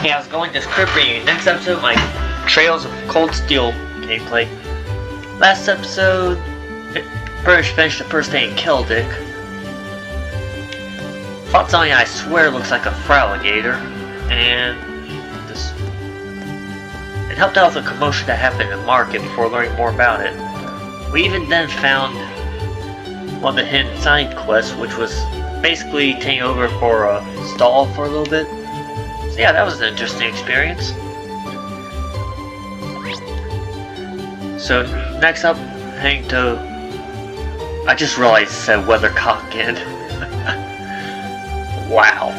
Hey, how's it going? This Crypt Reunion. Next episode, my Trails of Cold Steel gameplay. Last episode, finished the first day in Celdic. Fought something I swear looks like a fraligator, and this. It helped out with the commotion that happened in the market before learning more about it. We even then found one of the hidden side quests, which was basically taking over for a stall for a little bit. So yeah, that was an interesting experience. So next up, heading to... I just realized it said Weathercock again. Wow.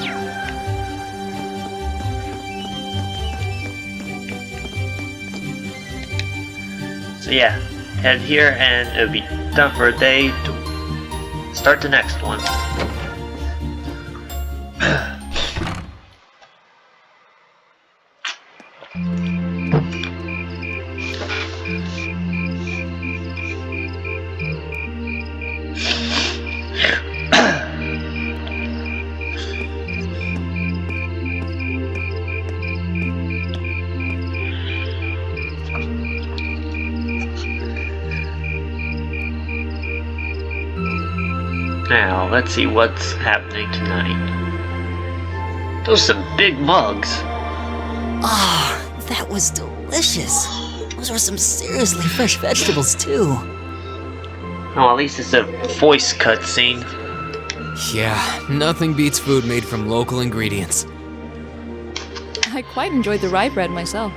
So yeah, head here and it'll be done for a day to start the next one. Now, let's see what's happening tonight. Those are some big mugs. Ah, that was delicious. Those were some seriously fresh vegetables, too. Oh, at least it's a voice cutscene. Yeah, nothing beats food made from local ingredients. I quite enjoyed the rye bread myself.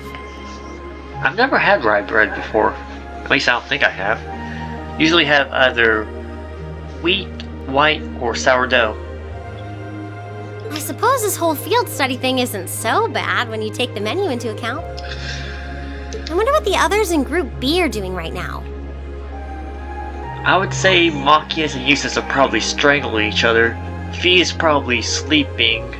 I've never had rye bread before. At least I don't think I have. Usually have either wheat, white, or sourdough. I suppose this whole field study thing isn't so bad when you take the menu into account. I wonder what the others in Group B are doing right now. I would say Machias and Eustace are probably strangling each other. Fee is probably sleeping.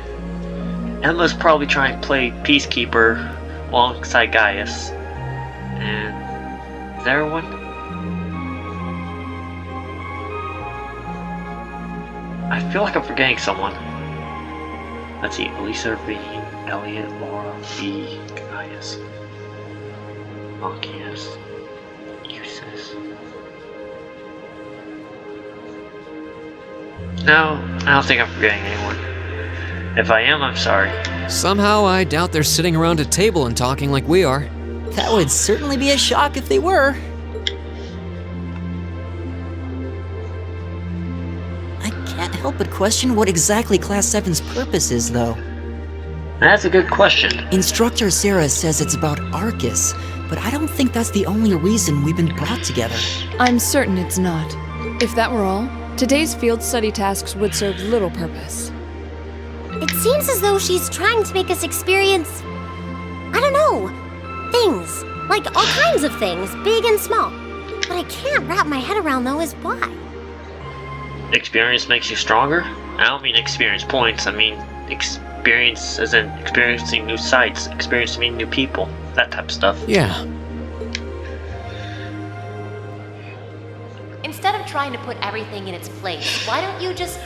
Emma's probably trying to play peacekeeper alongside Gaius. And is there one? I feel like I'm forgetting someone. Let's see, Elisa, Ravine, Elliot, Laura, V, Gaius, Machias, Eustace. No, I don't think I'm forgetting anyone. If I am, I'm sorry. Somehow, I doubt they're sitting around a table and talking like we are. That would certainly be a shock if they were. I can't help but question what exactly Class 7's purpose is, though. That's a good question. Instructor Sarah says it's about Arcus, but I don't think that's the only reason we've been brought together. I'm certain it's not. If that were all, today's field study tasks would serve little purpose. It seems as though she's trying to make us experience, I don't know, things. Like all kinds of things, big and small. What I can't wrap my head around, though, is why. Experience makes you stronger? I don't mean experience points, I mean experience as in experiencing new sights, experiencing new people, that type of stuff. Yeah. Instead of trying to put everything in its place, why don't you just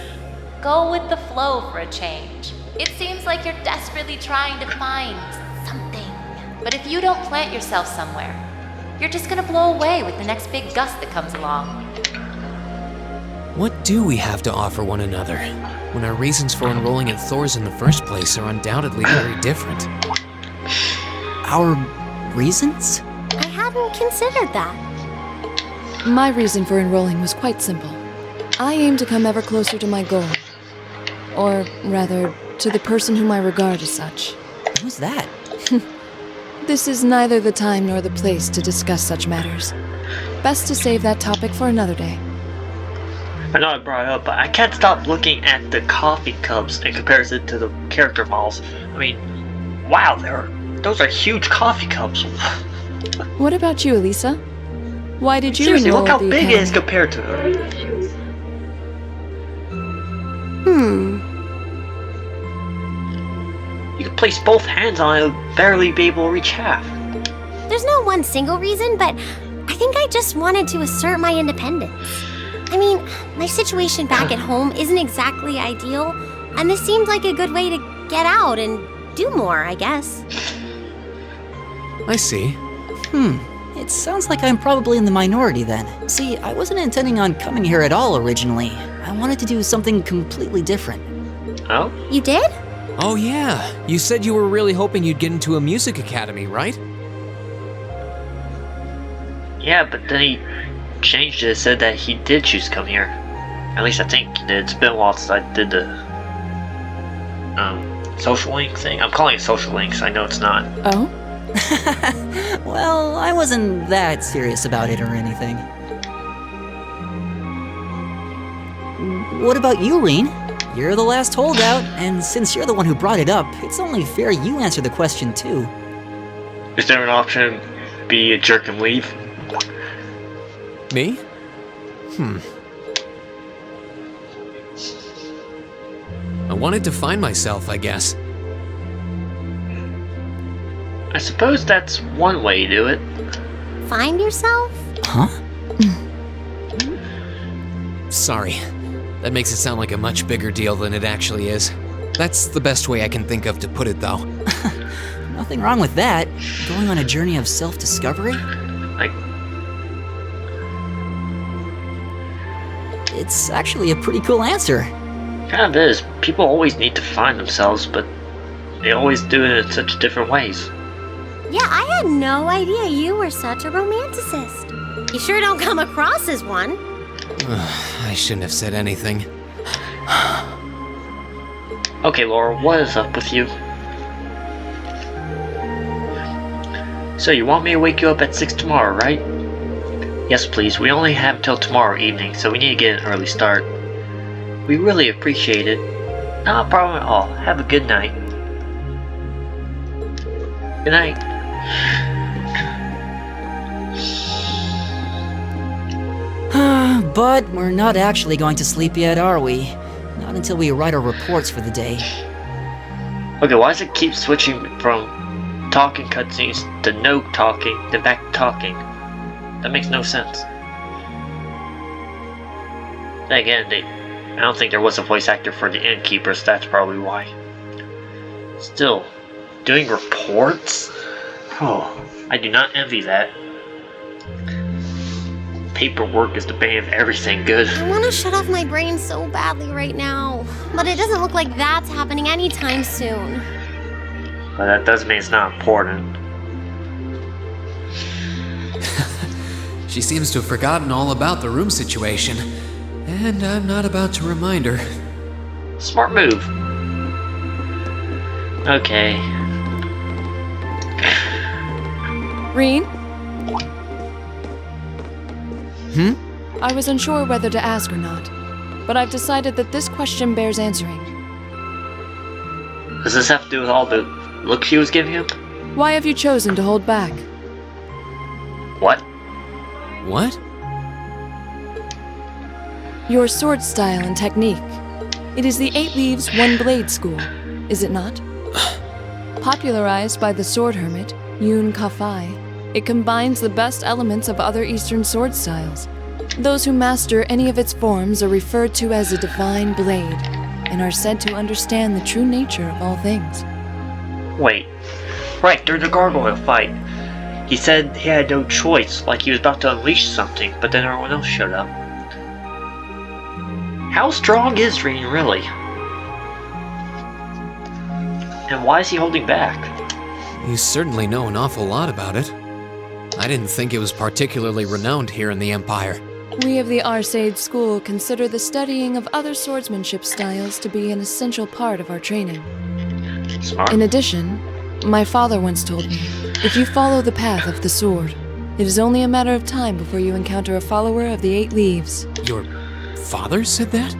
go with the flow for a change? It seems like you're desperately trying to find something. But if you don't plant yourself somewhere, you're just gonna blow away with the next big gust that comes along. What do we have to offer one another, when our reasons for enrolling at Thors in the first place are undoubtedly very different? Our reasons? I hadn't considered that. My reason for enrolling was quite simple. I aim to come ever closer to my goal. Or, rather, to the person whom I regard as such. Who's that? This is neither the time nor the place to discuss such matters. Best to save that topic for another day. I know I brought it up, but I can't stop looking at the coffee cups in comparison to the character models. I mean, wow, those are huge coffee cups. What about you, Elisa? Why did you Seriously, enroll look how at the big it is academy? compared to her. You can place both hands on it and barely be able to reach half. There's no one single reason, but I think I just wanted to assert my independence. I mean, my situation back at home isn't exactly ideal, and this seemed like a good way to get out and do more, I guess. I see. It sounds like I'm probably in the minority then. See, I wasn't intending on coming here at all originally. I wanted to do something completely different. Oh? You did? Oh yeah, you said you were really hoping you'd get into a music academy, right? Yeah, but then he changed it, said that he did choose to come here. At least I think he did. It's been a while since I did the social link thing. I'm calling it social links, I know it's not. Oh? Well, I wasn't that serious about it or anything. What about you, Reen? You're the last holdout, and since you're the one who brought it up, it's only fair you answer the question too. Is there an option to be a jerk and leave? Me? I wanted to find myself, I guess. I suppose that's one way to do it. Find yourself? Huh? Sorry. That makes it sound like a much bigger deal than it actually is. That's the best way I can think of to put it, though. Nothing wrong with that. Going on a journey of self-discovery? Like, It's actually a pretty cool answer. kind of is. People always need to find themselves, but they always do it in such different ways. Yeah, I had no idea you were such a romanticist. You sure don't come across as one. I shouldn't have said anything. Okay, Laura, what is up with you? So you want me to wake you up at 6 tomorrow, right? Yes, please. We only have until tomorrow evening, so we need to get an early start. We really appreciate it. Not a problem at all. Have a good night. Good night. But we're not actually going to sleep yet, are we? Not until we write our reports for the day. Okay, why does it keep switching from talking cutscenes to no talking, then back to talking? That makes no sense. Then again, I don't think there was a voice actor for the innkeeper, so that's probably why. Still, doing reports? Oh, I do not envy that. Paperwork is the bane of everything good. I want to shut off my brain so badly right now, but it doesn't look like that's happening anytime soon. But that doesn't mean it's not important. She seems to have forgotten all about the room situation, and I'm not about to remind her. Smart move. Okay. Reen? I was unsure whether to ask or not, but I've decided that this question bears answering. Does this have to do with all the looks she was giving him? Why have you chosen to hold back? What? What? Your sword style and technique. It is the 8 Leaves, 1 Blade school, is it not? Popularized by the sword hermit, Yun Ka-Fai, it combines the best elements of other Eastern sword styles. Those who master any of its forms are referred to as a divine blade, and are said to understand the true nature of all things. Wait. Right, during the gargoyle fight. He said he had no choice, like he was about to unleash something, but then everyone else showed up. How strong is Reen, really? And why is he holding back? You certainly know an awful lot about it. I didn't think it was particularly renowned here in the Empire. We of the Arcade School consider the studying of other swordsmanship styles to be an essential part of our training. Smart. In addition, my father once told me, if you follow the path of the sword, it is only a matter of time before you encounter a follower of the 8 Leaves. Your father said that?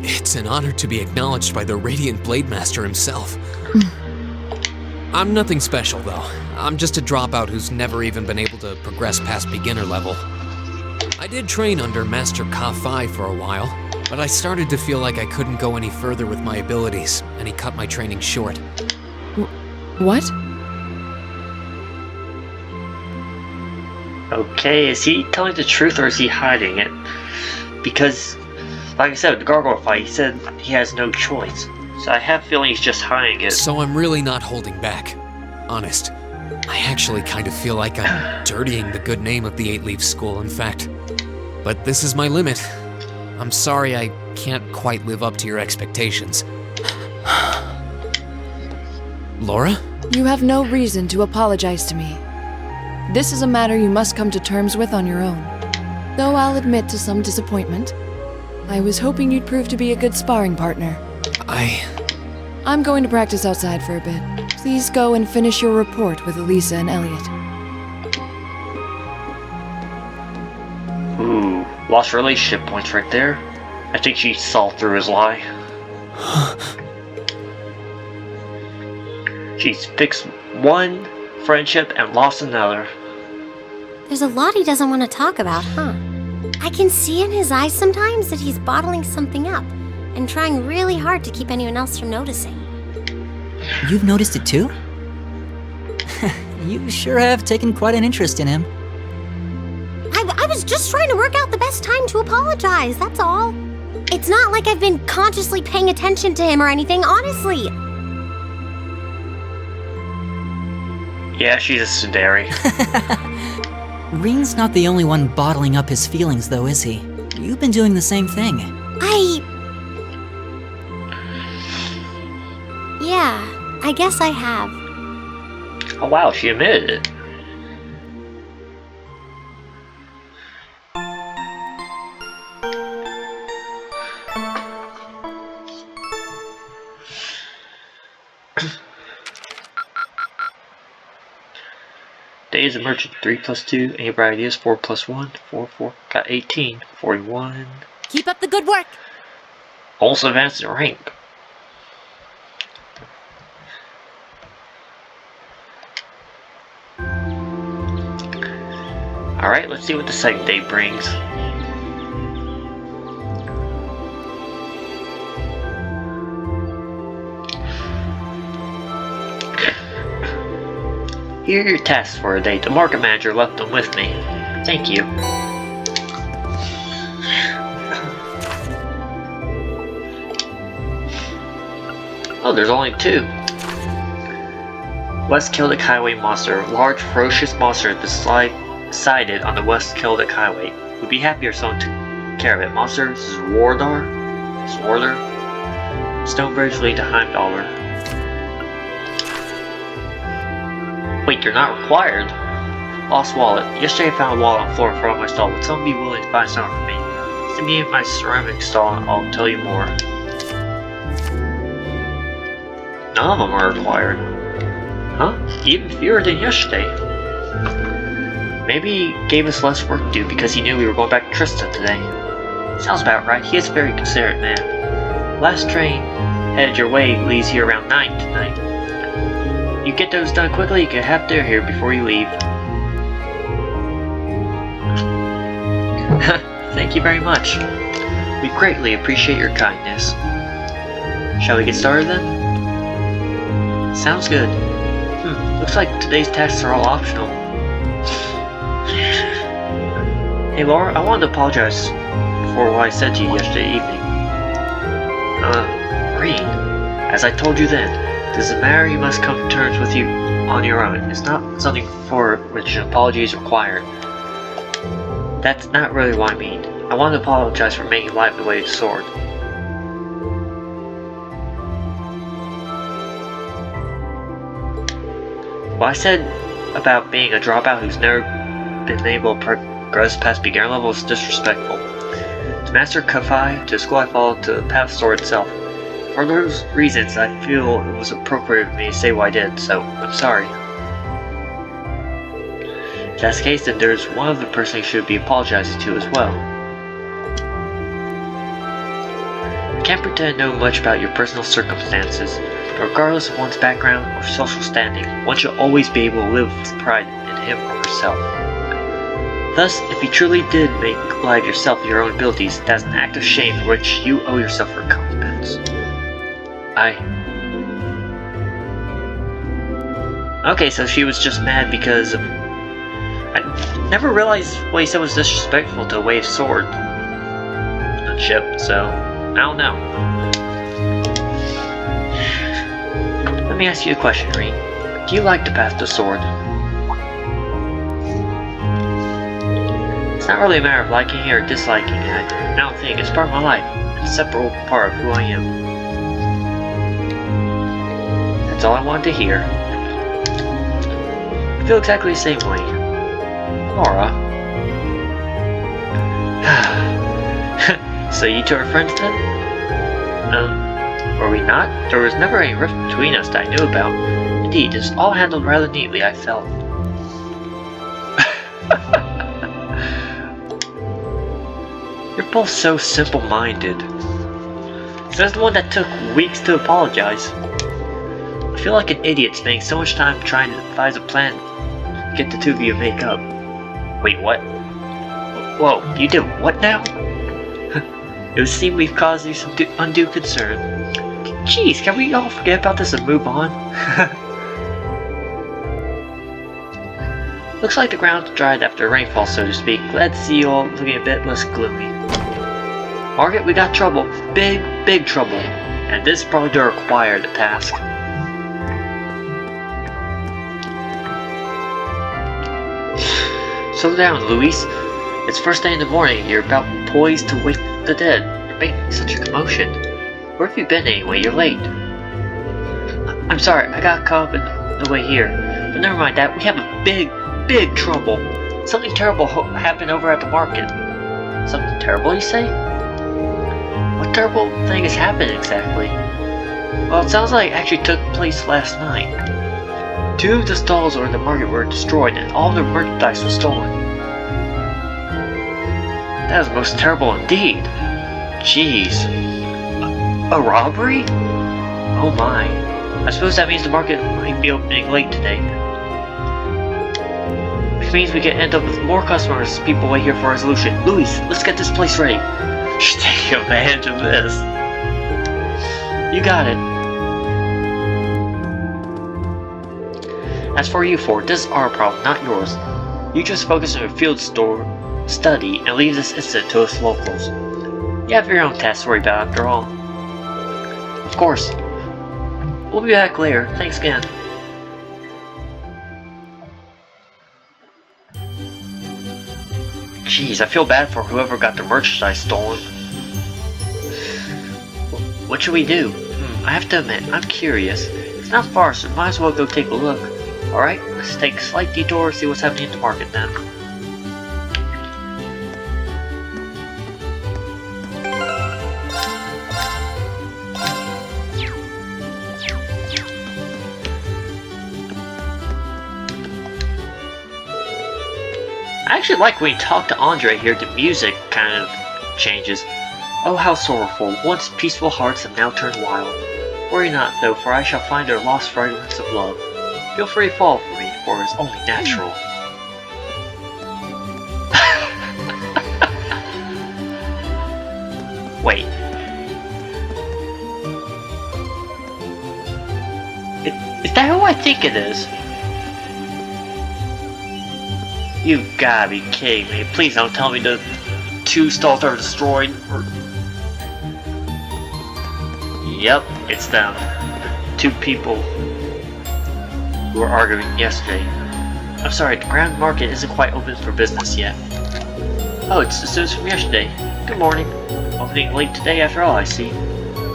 It's an honor to be acknowledged by the Radiant Blade Master himself. I'm nothing special, though. I'm just a dropout who's never even been able to progress past beginner level. I did train under Master Ka-Fai for a while, but I started to feel like I couldn't go any further with my abilities, and he cut my training short. What? Okay, is he telling the truth or is he hiding it? Because, like I said, the gargoyle fight, he said he has no choice. So I have a feeling he's just hiding it. So I'm really not holding back. Honest, I actually kind of feel like I'm dirtying the good name of the Eight-Leaf School, in fact. But this is my limit. I'm sorry I can't quite live up to your expectations. Laura? You have no reason to apologize to me. This is a matter you must come to terms with on your own. Though I'll admit to some disappointment. I was hoping you'd prove to be a good sparring partner. I'm going to practice outside for a bit. Please go and finish your report with Elisa and Elliot. Ooh, lost relationship points right there. I think she saw through his lie. She's fixed one friendship and lost another. There's a lot he doesn't want to talk about, huh? I can see in his eyes sometimes that he's bottling something up and trying really hard to keep anyone else from noticing. You've noticed it too? You sure have taken quite an interest in him. I was just trying to work out the best time to apologize, that's all. It's not like I've been consciously paying attention to him or anything, honestly. Yeah, she's a tsundere. Rin's not the only one bottling up his feelings, though, is he? You've been doing the same thing. Yeah, I guess I have. Oh wow, she admitted it. Days of merchant 3 plus 2. Any bright ideas? 4 plus 1. 4. Got 18. 41. Keep up the good work. Also advanced in rank. Alright, let's see what the second day brings. Here are your tasks for a day. The market manager left them with me. Thank you. Oh, there's only 2. West Celdic Highway monster. Large, ferocious monster sighted on the West Celdic Highway. Would be happier someone took care of it. Monster Zwardar? Stonebridge lead to Heimdallr. Wait, you're not required? Lost wallet. Yesterday I found a wallet on the floor in front of my stall. Would someone be willing to buy something for me? Send me in my ceramic stall and I'll tell you more. None of them are required. Huh? Even fewer than yesterday. Maybe he gave us less work to do because he knew we were going back to Trista today. Sounds about right. He is a very considerate man. Last train headed your way leaves here around 9 tonight. You get those done quickly, you can have dinner here before you leave. Thank you very much. We greatly appreciate your kindness. Shall we get started then? Sounds good. Looks like today's tasks are all optional. Hey Laura, I wanted to apologize for what I said to you yesterday evening. Rin, as I told you then, this is a matter you must come to terms with you on your own. It's not something for which an apology is required. That's not really what I mean. I want to apologize for making light of the weighted sword. What I said about being a dropout who's never been able to progress past beginner level is disrespectful. To Master Kafai, to the school I followed, to the path sword itself. For those reasons, I feel it was appropriate for me to say what I did, so I'm sorry. If that's the case, then there's one other person you should be apologizing to as well. I can't pretend to know much about your personal circumstances, but regardless of one's background or social standing, one should always be able to live with pride in him or herself. Thus, if you truly did make light of yourself and your own abilities, that's an act of shame for which you owe yourself recompense. Okay, so she was just mad because of... I never realized what he said was disrespectful to a wave sword on ship, so I don't know. me ask you a question, Reed. Do you like the path to sword? It's not really a matter of liking it or disliking it. I don't think it's part of my life. It's a separate part of who I am. That's all I wanted to hear. I feel exactly the same way. Laura. So you two are friends then? Were we not? There was never any rift between us that I knew about. Indeed, it's all handled rather neatly, I felt. You're both so simple-minded. Says the one that took weeks to apologize. I feel like an idiot spending so much time trying to devise a plan to get the two of you to make up. Wait, what? Whoa, you did what now? It would seem we've caused you some undue concern. Jeez, can we all forget about this and move on? Looks like the ground dried after rainfall, so to speak. Glad to see you all looking a bit less gloomy. Margaret, we got trouble. Big trouble. And this is probably to require the task. Slow down, Luis. It's first thing in the morning. You're about poised to wake the dead. You're making such a commotion. Where have you been anyway? You're late. I'm sorry, I got caught up in the way here. But never mind that. We have a big trouble. Something terrible happened over at the market. Something terrible, you say? What terrible thing has happened exactly? Well, it sounds like it actually took place last night. 2 of the stalls over the market were destroyed and all their merchandise was stolen. That is most terrible indeed. Jeez. A robbery? Oh my. I suppose that means the market might be opening late today. Which means we can end up with more customers as people wait here for a resolution. Luis, let's get this place ready. Should take advantage of this. You got it. As for you four, this is our problem, not yours. You just focus on your field study and leave this incident to us locals. You have your own tasks to worry about after all. Of course. We'll be back later. Thanks again. Jeez, I feel bad for whoever got the merchandise stolen. What should we do? I have to admit, I'm curious. It's not far, so might as well go take a look. Alright, let's take a slight detour and see what's happening at the market then. I actually like when you talk to Andre here, the music kind of changes. Oh, how sorrowful. Once peaceful hearts have now turned wild. Worry not, though, for I shall find their lost fragments of love. Feel free to fall for me, for it is only natural. Wait. Is that who I think it is? You gotta be kidding me. Please don't tell me the 2 stalls are destroyed. Yep, it's them. 2 people who were arguing yesterday. I'm sorry, the ground market isn't quite open for business yet. Oh, it's the students from yesterday. Good morning. Opening late today after all, I see.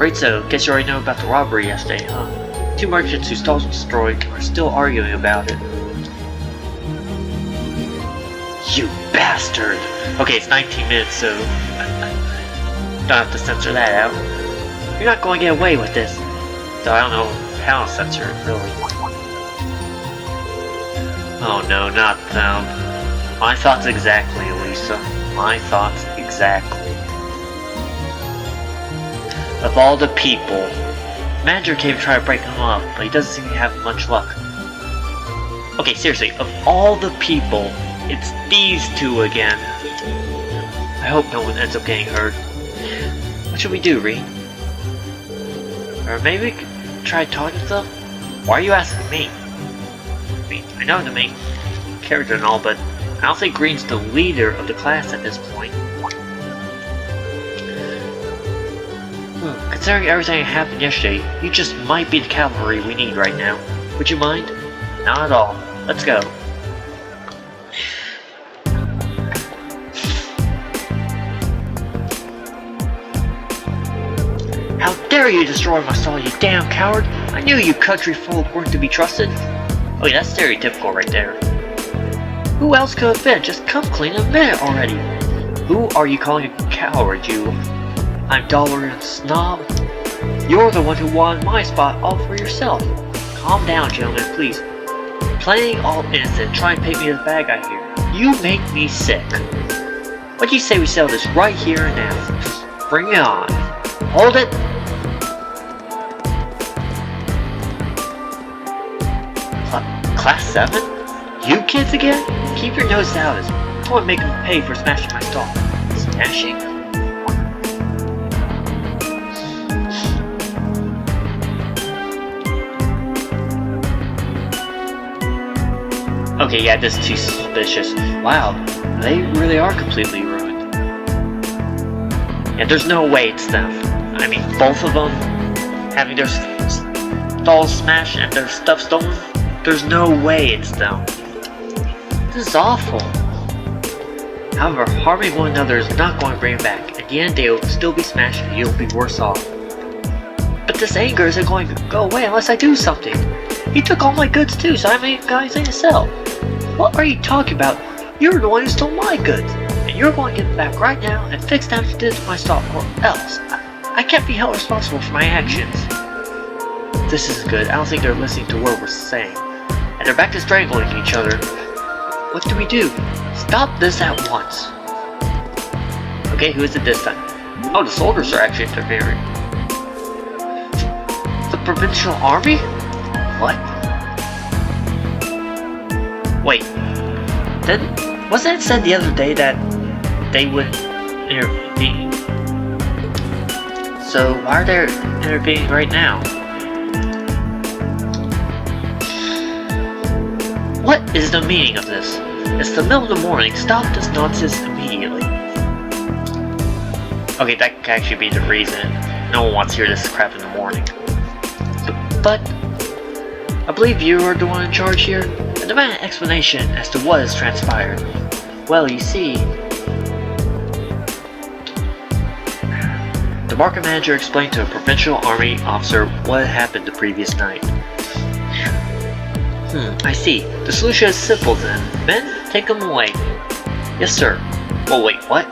Right, so, guess you already know about the robbery yesterday, huh? 2 merchants whose stalls were destroyed are still arguing about it. You bastard! Okay, it's 19 minutes, so don't have to censor that out. You're not going to get away with this. So I don't know how to censor it, really. Oh no, not them. My thoughts exactly, Elisa. My thoughts exactly. Of all the people, manager came to try to break them up, but he doesn't seem to have much luck. Okay, seriously, of all the people, it's these 2 again. I hope no one ends up getting hurt. What should we do, Reed? Or maybe we could try talking to them? Why are you asking me? I mean, I know the main character and all, but I don't think Green's the leader of the class at this point. Considering everything that happened yesterday, you just might be the cavalry we need right now. Would you mind? Not at all. Let's go. How dare you destroy my stall, you damn coward! I knew you country folk weren't to be trusted. Oh yeah, that's stereotypical right there. Who else could have been? Just come clean and admit it already. Who are you calling a coward, you? I'm dollar and snob. You're the one who wanted my spot all for yourself. Calm down, gentlemen, please. Playing all innocent, try and paint me as the bad guy here. You make me sick. What do you say we settle this right here and now? Just bring it on. Hold it. Class 7? You kids again? Keep your nose out. I want to make them pay for smashing my stall. Smashing? Okay, yeah, this is too suspicious. Wow, they really are completely ruined. Yeah, there's no way it's them. I mean, both of them having their stalls smashed and their stuff stolen. There's no way it's them. This is awful. However, harming one another is not going to bring it back. At the end, they will still be smashed and you'll be worse off. But this anger isn't going to go away unless I do something. He took all my goods too, so I made guys to sell. What are you talking about? You're the one who stole my goods. And you're going to get them back right now and fix damage you did to my stock, or else. I can't be held responsible for my actions. This isn't good. I don't think they're listening to what we're saying. And they're back to strangling each other. What do we do? Stop this at once. Okay, who is it this time? Oh, the soldiers are actually interfering. The provincial army? What? Wait. Then, wasn't it said the other day that they would intervene? So, why are they intervening right now? What is the meaning of this? It's the middle of the morning. Stop this nonsense immediately. Okay, that could actually be the reason. No one wants to hear this crap in the morning. But I believe you are the one in charge here. I demand an explanation as to what has transpired. Well, you see, the market manager explained to a provincial army officer what had happened the previous night. I see. The solution is simple then. Men, take them away. Yes, sir. Oh, wait, what?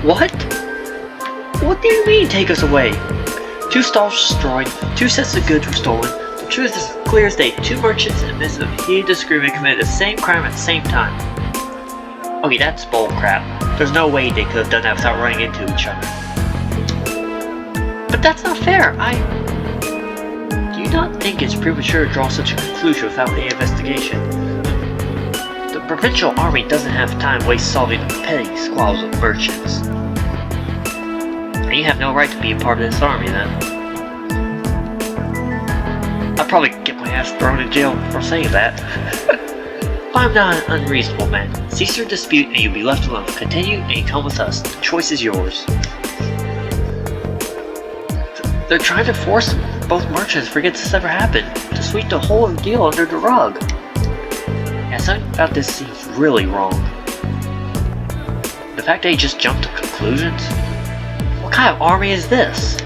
What? What do you mean, take us away? 2 stalls destroyed, 2 sets of goods were stolen. The truth is clear as day. 2 merchants in the midst of heated disagreement committed the same crime at the same time. Okay, that's bull crap. There's no way they could have done that without running into each other. But that's not fair. Do you not think it's premature to draw such a conclusion without any investigation? The provincial army doesn't have time to waste solving the petty squabbles of merchants. And you have no right to be a part of this army then. I'll probably get my ass thrown in jail for saying that. But I'm not an unreasonable man. Cease your dispute and you'll be left alone. Continue and you come with us. The choice is yours. They're trying to force both merchants to forget this ever happened, to sweep the whole ordeal under the rug. Yeah, something about this seems really wrong. The fact that he just jumped to conclusions? What kind of army is this?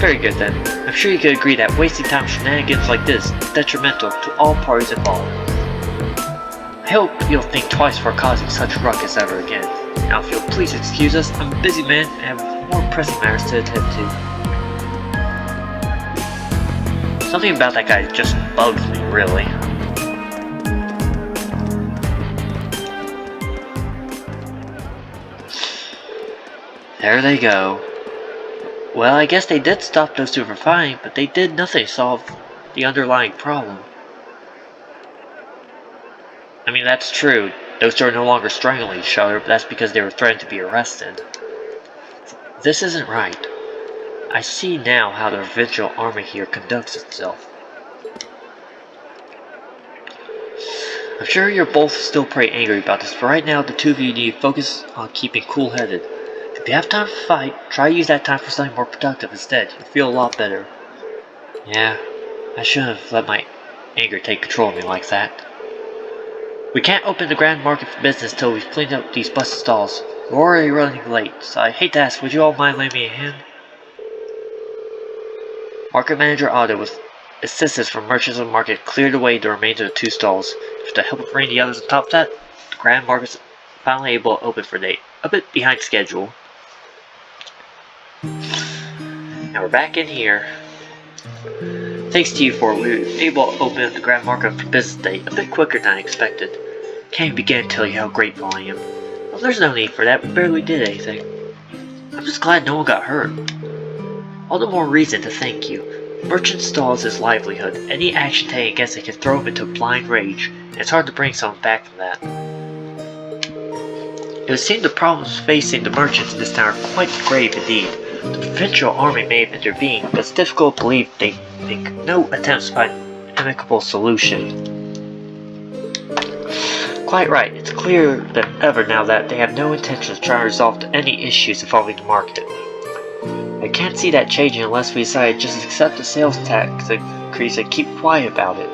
Very good then. I'm sure you could agree that wasting time on shenanigans like this is detrimental to all parties involved. I hope you'll think twice before causing such ruckus ever again. Now if you'll please excuse us, I'm a busy man and have more pressing matters to attend to. Something about that guy just bugs me, really. There they go. Well, I guess they did stop those 2 from fighting, but they did nothing to solve the underlying problem. I mean, that's true. Those 2 are no longer strangling each other, but that's because they were threatened to be arrested. This isn't right. I see now how the provincial army here conducts itself. I'm sure you're both still pretty angry about this, but right now the two of you need to focus on keeping cool-headed. If you have time to fight, try to use that time for something more productive instead. You'll feel a lot better. Yeah, I shouldn't have let my anger take control of me like that. We can't open the Grand Market for business till we've cleaned up these busted stalls. We're already running late, so I hate to ask, would you all mind lending me a hand? Market Manager Otto, with assistance from merchants of the market, cleared away the remainder of the two stalls. With the help of bringing the others on top of that, the Grand Market's finally able to open for a date. A bit behind schedule. Now we're back in here. Thanks to you four, we were able to open up the Grand Market for business day a bit quicker than I expected. Can't even begin to tell you how grateful I am. Well, there's no need for that, we barely did anything. I'm just glad no one got hurt. All the more reason to thank you. Merchant stalls his livelihood. Any action taken against it can throw him into blind rage, and it's hard to bring someone back from that. It would seem the problems facing the merchants in this town are quite grave indeed. The provincial army may have intervened, but it's difficult to believe they make no attempts to find an amicable solution. Quite right, it's clearer than ever now that they have no intention of trying to resolve any issues involving the market. I can't see that changing unless we decide to just accept the sales tax increase and keep quiet about it.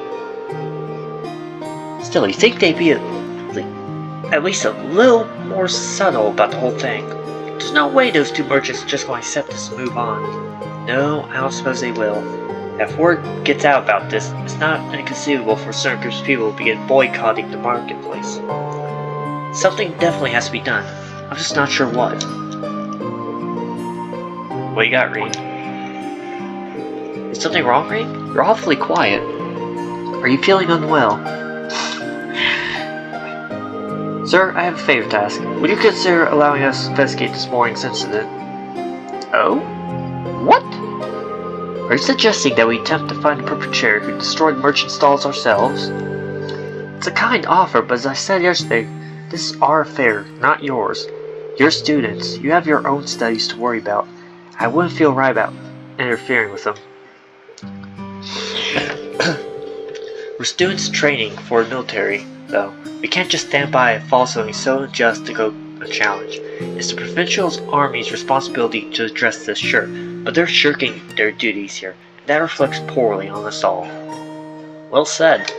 Still, you think they'd be at least a little more subtle about the whole thing. There's no way those two merchants are just going to accept this and move on. No, I don't suppose they will. If word gets out about this, it's not inconceivable for certain groups of people to begin boycotting the marketplace. Something definitely has to be done. I'm just not sure what. What you got, Reed? Is something wrong, Reed? You're awfully quiet. Are you feeling unwell? Sir, I have a favor to ask. Would you consider allowing us to investigate this morning's incident? Oh? What? Are you suggesting that we attempt to find the perpetrator who destroyed merchant stalls ourselves? It's a kind offer, but as I said yesterday, this is our affair, not yours. You're students. You have your own studies to worry about. I wouldn't feel right about interfering with them. We're students training for the military, though. We can't just stand by and follow something so unjust to go a challenge. It's the provincial army's responsibility to address this, sure, but they're shirking their duties here. That reflects poorly on us all. Well said.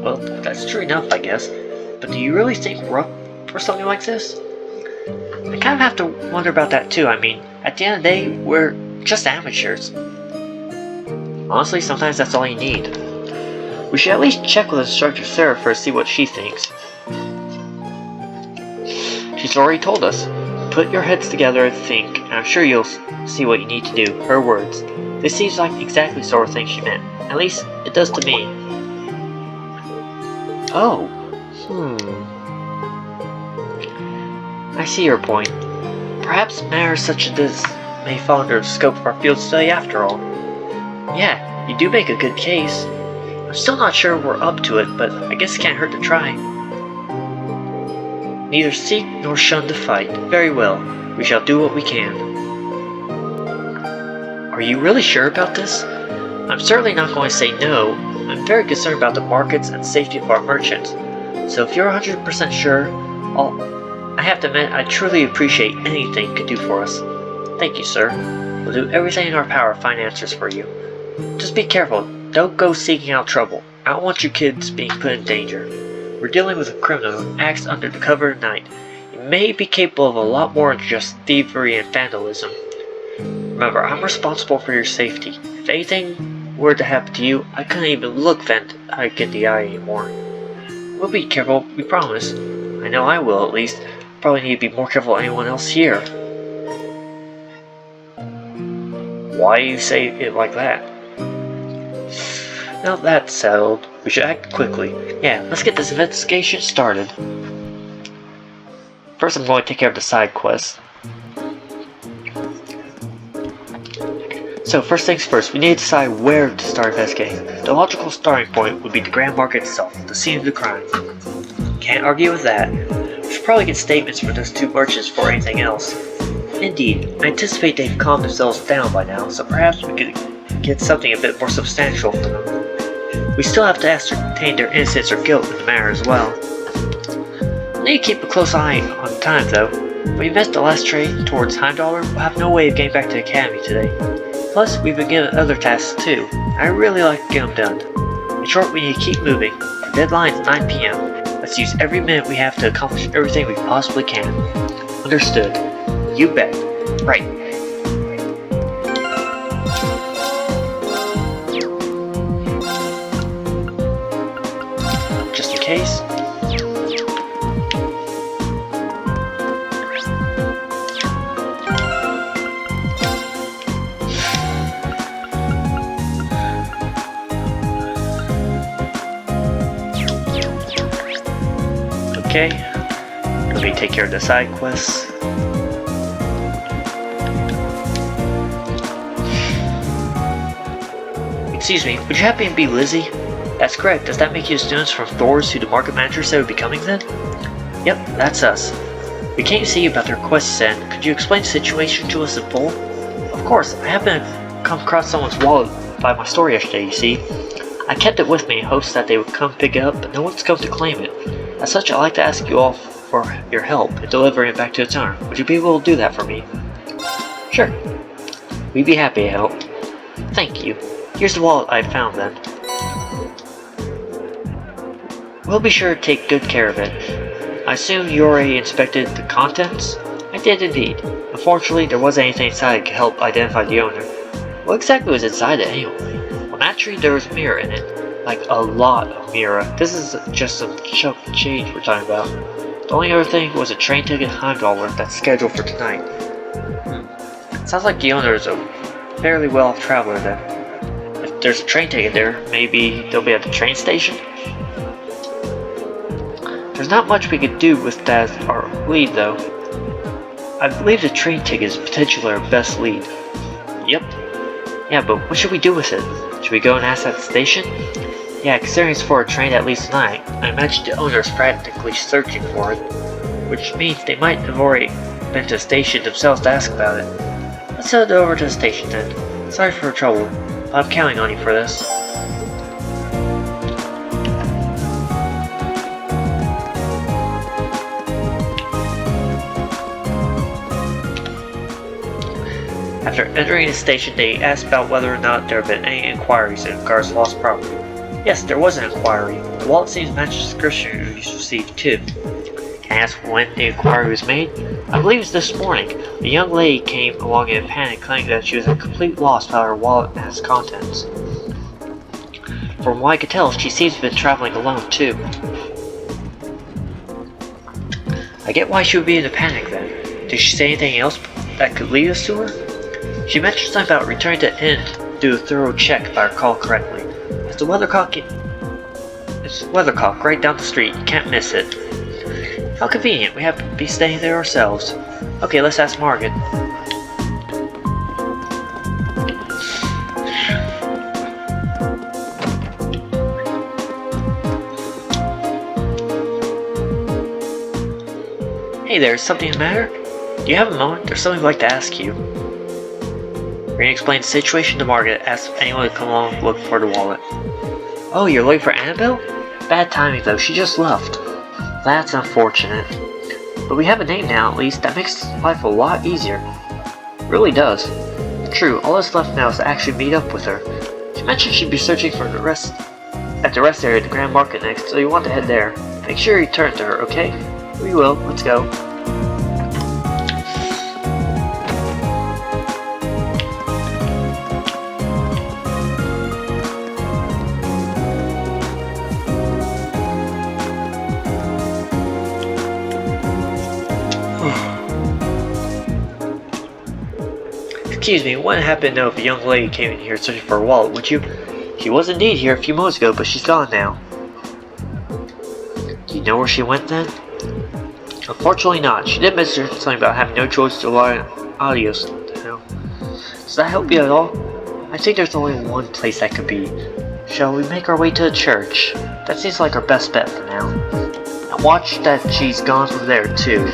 Well, that's true enough, I guess. But do you really think we're up for something like this? I kind of have to wonder about that too. I mean, at the end of the day, we're just amateurs. Honestly, sometimes that's all you need. We should at least check with Instructor Sarah first to see what she thinks. She's already told us. Put your heads together and think, and I'm sure you'll see what you need to do. Her words. This seems like exactly the sort of thing she meant. At least, it does to me. Oh. I see your point. Perhaps matters such as this may fall under the scope of our field study after all. Yeah, you do make a good case. I'm still not sure we're up to it, but I guess it can't hurt to try. Neither seek nor shun the fight. Very well, we shall do what we can. Are you really sure about this? I'm certainly not going to say no. I'm very concerned about the markets and safety of our merchants. So if you're 100% sure, I have to admit I truly appreciate anything you can do for us. Thank you, sir. We'll do everything in our power to find answers for you. Just be careful. Don't go seeking out trouble. I don't want your kids being put in danger. We're dealing with a criminal who acts under the cover of night. He may be capable of a lot more than just thievery and vandalism. Remember, I'm responsible for your safety. If anything were to happen to you, I couldn't even look Hike in the eye anymore. We'll be careful, we promise. I know I will, at least. Probably need to be more careful than anyone else here. Why do you say it like that? Now that's settled, we should act quickly. Yeah, let's get this investigation started. First I'm going to take care of the side quest. So first things first, we need to decide where to start investigating. The logical starting point would be the Grand Market itself, the scene of the crime. Can't argue with that. We should probably get statements from those two merchants before anything else. Indeed, I anticipate they've calmed themselves down by now, so perhaps we could get something a bit more substantial from them. We still have to ascertain their innocence or guilt in the matter as well. We need to keep a close eye on time though. If we miss the last train towards Heimdallr, we'll have no way of getting back to the academy today. Plus, we've been given other tasks too. I really like to get them done. In short, we need to keep moving. The deadline is 9 PM. Let's use every minute we have to accomplish everything we possibly can. Understood. You bet. Right. Just in case. Okay, let me take care of the side quests. Excuse me, would you happen to be Lizzie? That's correct. Does that make you the students from Thors who the market manager said would be coming then? Yep, that's us. We came to see you about the request you sent. Could you explain the situation to us in full? Of course, I happened to come across someone's wallet by my store yesterday, you see. I kept it with me in hopes that they would come pick it up, but no one's come to claim it. As such, I'd like to ask you all for your help in delivering it back to its owner. Would you be able to do that for me? Sure. We'd be happy to help. Thank you. Here's the wallet I found then. We'll be sure to take good care of it. I assume you already inspected the contents? I did indeed. Unfortunately, there wasn't anything inside that could help identify the owner. What exactly was inside it anyway? Well, naturally there was a mirror in it. Like a lot of mirror. This is just some chunk of change we're talking about. The only other thing was a train ticket Heimdallr that's scheduled for tonight. Sounds like the owner is a fairly well-off traveler then. If there's a train ticket there, maybe they'll be at the train station? There's not much we could do with that as our lead though. I believe the train ticket is potentially our best lead. Yep. Yeah, but what should we do with it? Should we go and ask at the station? Yeah, considering it's for a train that leaves tonight, I imagine the owner is frantically searching for it, which means they might have already been to the station themselves to ask about it. Let's head over to the station then. Sorry for the trouble, but I'm counting on you for this. After entering the station, they asked about whether or not there had been any inquiries in regards to lost property. Yes, there was an inquiry. The wallet seems to match the description you received too. Can I ask when the inquiry was made? I believe it was this morning. A young lady came along in a panic claiming that she was at complete loss about her wallet and its contents. From what I could tell, she seems to have been traveling alone too. I get why she would be in a panic then. Did she say anything else that could lead us to her? She mentioned something about returning to the inn to do a thorough check if I recall correctly. It's the weathercock right down the street. You can't miss it. How convenient. We have to be staying there ourselves. Okay, let's ask Margaret. Hey there, is something the matter? Do you have a moment? There's something I'd like to ask you. Rain explained the situation to Margaret, asked if anyone would come along to look for the wallet. Oh, you're looking for Annabelle? Bad timing though, she just left. That's unfortunate. But we have a name now at least, that makes life a lot easier. It really does. True, all that's left now is to actually meet up with her. She mentioned she'd be searching for the rest at the rest area at the Grand Market next, so you want to head there. Make sure you turn to her, okay? We will, let's go. Excuse me, wouldn't happen to know if a young lady came in here searching for a wallet, would you? She was indeed here a few moments ago, but she's gone now. Do you know where she went then? Unfortunately not. She did mention something about having no choice to rely on audio. Does that help you at all? I think there's only one place that could be. Shall we make our way to the church? That seems like our best bet for now. And watch that she's gone from there too.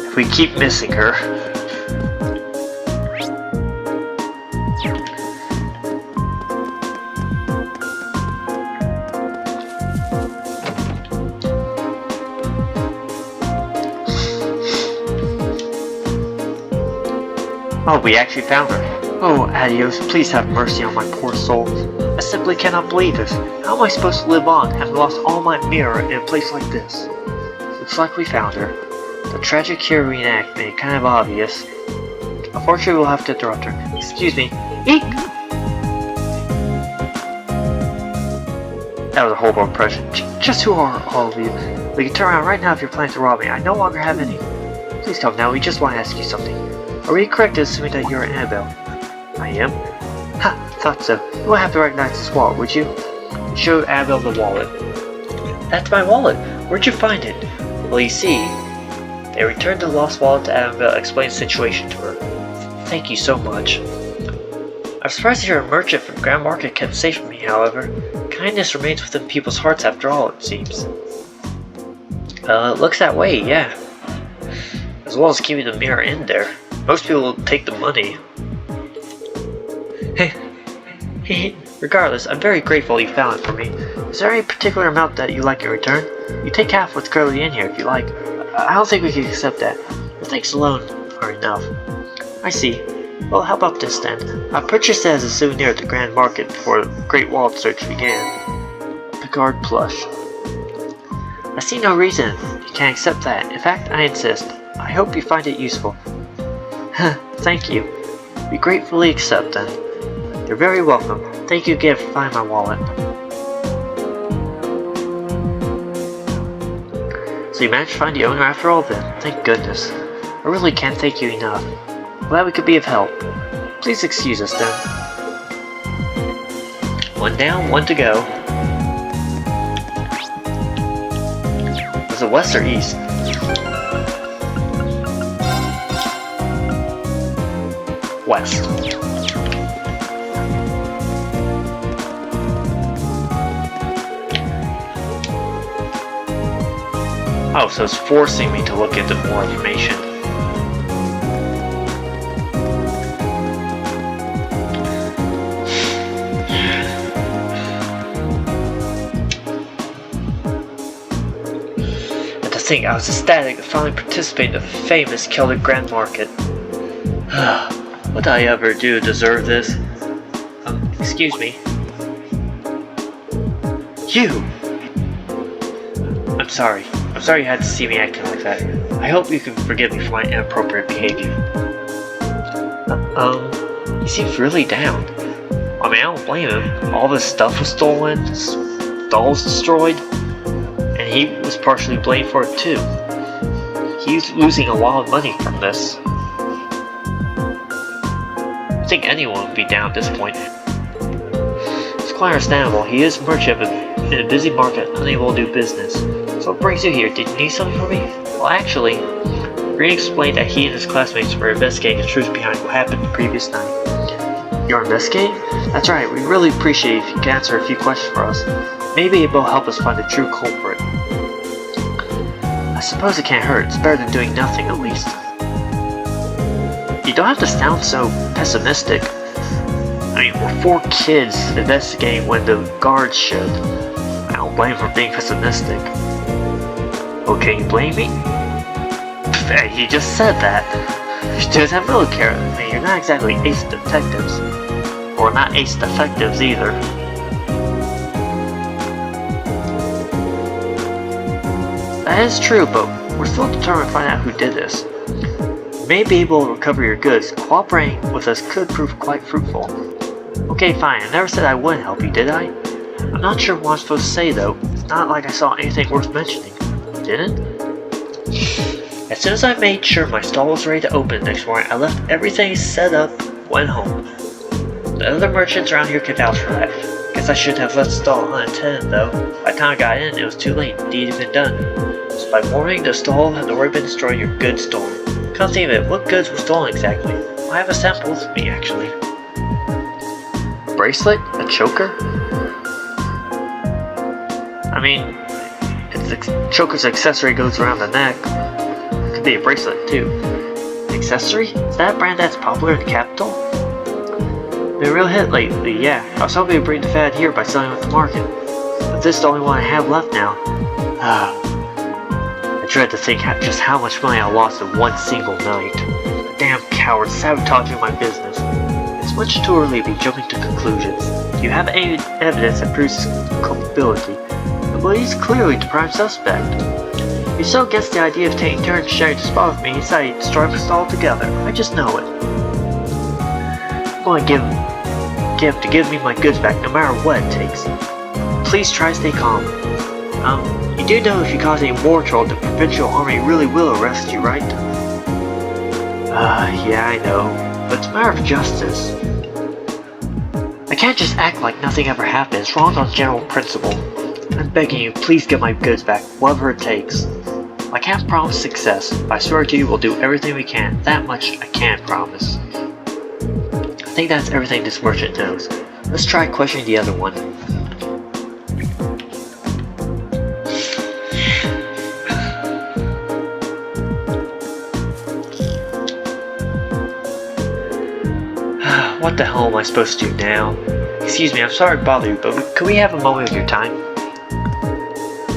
If we keep missing her. Oh, we actually found her. Oh, Adios, please have mercy on my poor soul. I simply cannot believe this. How am I supposed to live on, having lost all my mirror in a place like this? Looks like we found her. The tragic hero reenact made it kind of obvious. Unfortunately, we'll have to interrupt her. Excuse me. Eek! That was a horrible impression. Just who are all of you? We can turn around right now if you're planning to rob me. I no longer have any. Please come now, we just want to ask you something. Are we correct in assuming that you're Annabelle? I am? Ha, thought so. You won't have to recognize this wallet, would you? He showed Annabelle the wallet. That's my wallet. Where'd you find it? Well, you see, they returned the lost wallet to Annabelle and explained the situation to her. Thank you so much. I'm surprised to hear a merchant from Grand Market kept safe from me, however. Kindness remains within people's hearts after all, it seems. It looks that way, yeah. As well as keeping the mirror in there. Most people will take the money. Hey, regardless, I'm very grateful you found it for me. Is there any particular amount that you'd like in return? You take half what's currently in here if you like. I don't think we can accept that. Your thanks alone are enough. I see. Well, how about this then? I purchased it as a souvenir at the Grand Market before the Great Wallet search began. Picard plush. I see no reason you can't accept that. In fact, I insist. I hope you find it useful. Thank you. We gratefully accept then. You're very welcome. Thank you again for finding my wallet. So you managed to find the owner after all then? Thank goodness. I really can't thank you enough. Glad we could be of help. Please excuse us then. One down, one to go. Was it west or east? West. Oh, so it's forcing me to look into more information. And to think, I was ecstatic to finally participate in the famous Celdic Grand Market. What did I ever do to deserve this? Excuse me. You! I'm sorry. I'm sorry you had to see me acting like that. I hope you can forgive me for my inappropriate behavior. He seems really down. I mean, I don't blame him. All this stuff was stolen, his dolls destroyed, and he was partially blamed for it too. He's losing a lot of money from this. I think anyone would be down at this point. It's quite understandable. He is a merchant in a busy market, unable to do business. So what brings you here? Did you need something from me? Well, actually, Green explained that he and his classmates were investigating the truth behind what happened the previous night. You're investigating? That's right. We'd really appreciate if you could answer a few questions for us. Maybe it will help us find the true culprit. I suppose it can't hurt. It's better than doing nothing, at least. You don't have to sound so pessimistic. I mean, we're 4 kids investigating when the guards should. I don't blame him for being pessimistic. Oh, can you blame me? Hey, he just said that. You just have military. I mean, you're not exactly ace detectives. Or not ace detectives either. That is true, but we're still determined to find out who did this. You may be able to recover your goods. Cooperating with us could prove quite fruitful. Okay, fine. I never said I wouldn't help you, did I? I'm not sure what I'm supposed to say, though. It's not like I saw anything worth mentioning. Didn't? As soon as I made sure my stall was ready to open the next morning, I left everything set up, went home. The other merchants around here can vouch for that. Guess I should have left the stall unattended, though. By the time I got in, it was too late. The deed had been done. So by morning, the stall had already been destroyed, your goods stolen. Come think of it, what goods were stolen exactly? I have a sample with me, actually. A bracelet? A choker? I mean, if the choker's accessory goes around the neck, it could be a bracelet too. An accessory? Is that a brand that's popular in the capital? Been a real hit lately, yeah. I was hoping to bring the fad here by selling it at the market. But this is the only one I have left now. I dread to think just how much money I lost in one single night. damn cowards sabotaging my business. It's much too early to be jumping to conclusions. Do you have any evidence that proves his culpability? Well, he's clearly the prime suspect. If he's so against the idea of taking turns sharing the spot with me, he decided to destroy us all together. I just know it. I'm going to get him to give me my goods back no matter what it takes. Please try to stay calm. You do know if you cause any more trouble, the provincial army really will arrest you, right? Yeah, I know. But it's a matter of justice. I can't just act like nothing ever happened. It's wrong on general principle. I'm begging you, please get my goods back, whatever it takes. I can't promise success, but I swear to you we'll do everything we can. That much I can promise. I think that's everything this merchant knows. Let's try questioning the other one. What the hell am I supposed to do now? Excuse me, I'm sorry to bother you, but could we have a moment of your time?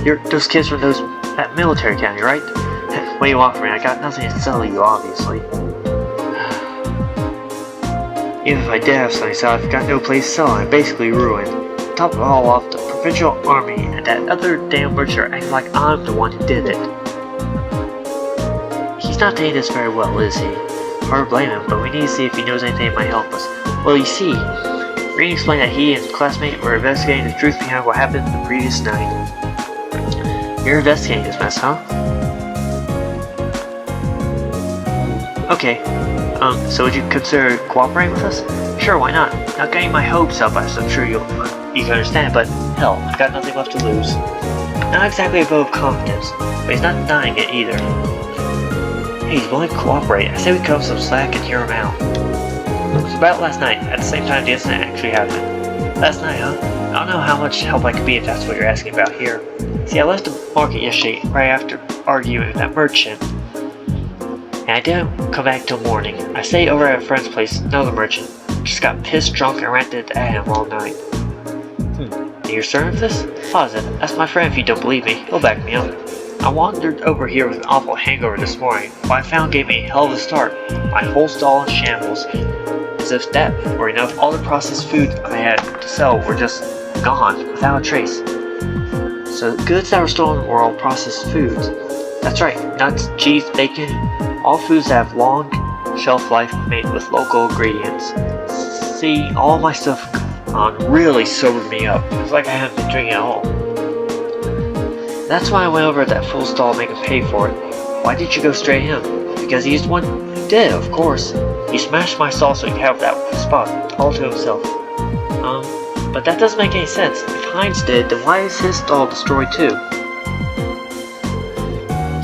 You're those kids from that military academy, right? What do you want from me? I got nothing to sell you, obviously. Even if I did have something to sell, I've got no place to sell, and I'm basically ruined. To top it all off, the provincial army and that other damn merchant acting like I'm the one who did it. He's not taking this very well, is he? Hard to blame him, but we need to see if he knows anything that might help us. Well, you see, Reed explained that he and his classmate were investigating the truth behind what happened the previous night. You're investigating this mess, huh? Okay. So would you consider cooperating with us? Sure, why not? Not getting my hopes up, as I'm sure you can understand, but hell, I've got nothing left to lose. Not exactly a vote of confidence, but he's not denying it either. Hey, he's willing to cooperate. I say we cut him some slack and hear him out. It was about last night, at the same time the incident actually happened. Last night, huh? I don't know how much help I could be if that's what you're asking about here. See, I left the market yesterday, right after arguing with that merchant. And I didn't come back till morning. I stayed over at a friend's place, another merchant. Just got pissed drunk and ranted at him all night. Are you certain of this? Positive. Ask my friend if you don't believe me. He'll back me up. I wandered over here with an awful hangover this morning. What I found gave me a hell of a start. My whole stall in shambles. As if that were enough, all the processed food I had to sell were just gone, without a trace. So the goods that were stolen were all processed foods. That's right, nuts, cheese, bacon, all foods that have long shelf life made with local ingredients. See, all my stuff really sobered me up. It was like I hadn't been drinking at all. That's why I went over to that fool stall to make him pay for it. Why did you go straight at him? Because he's the one who did, of course. He smashed my stall so he could have that spot all to himself. But that doesn't make any sense. If Heinz did, then why is his stall destroyed too?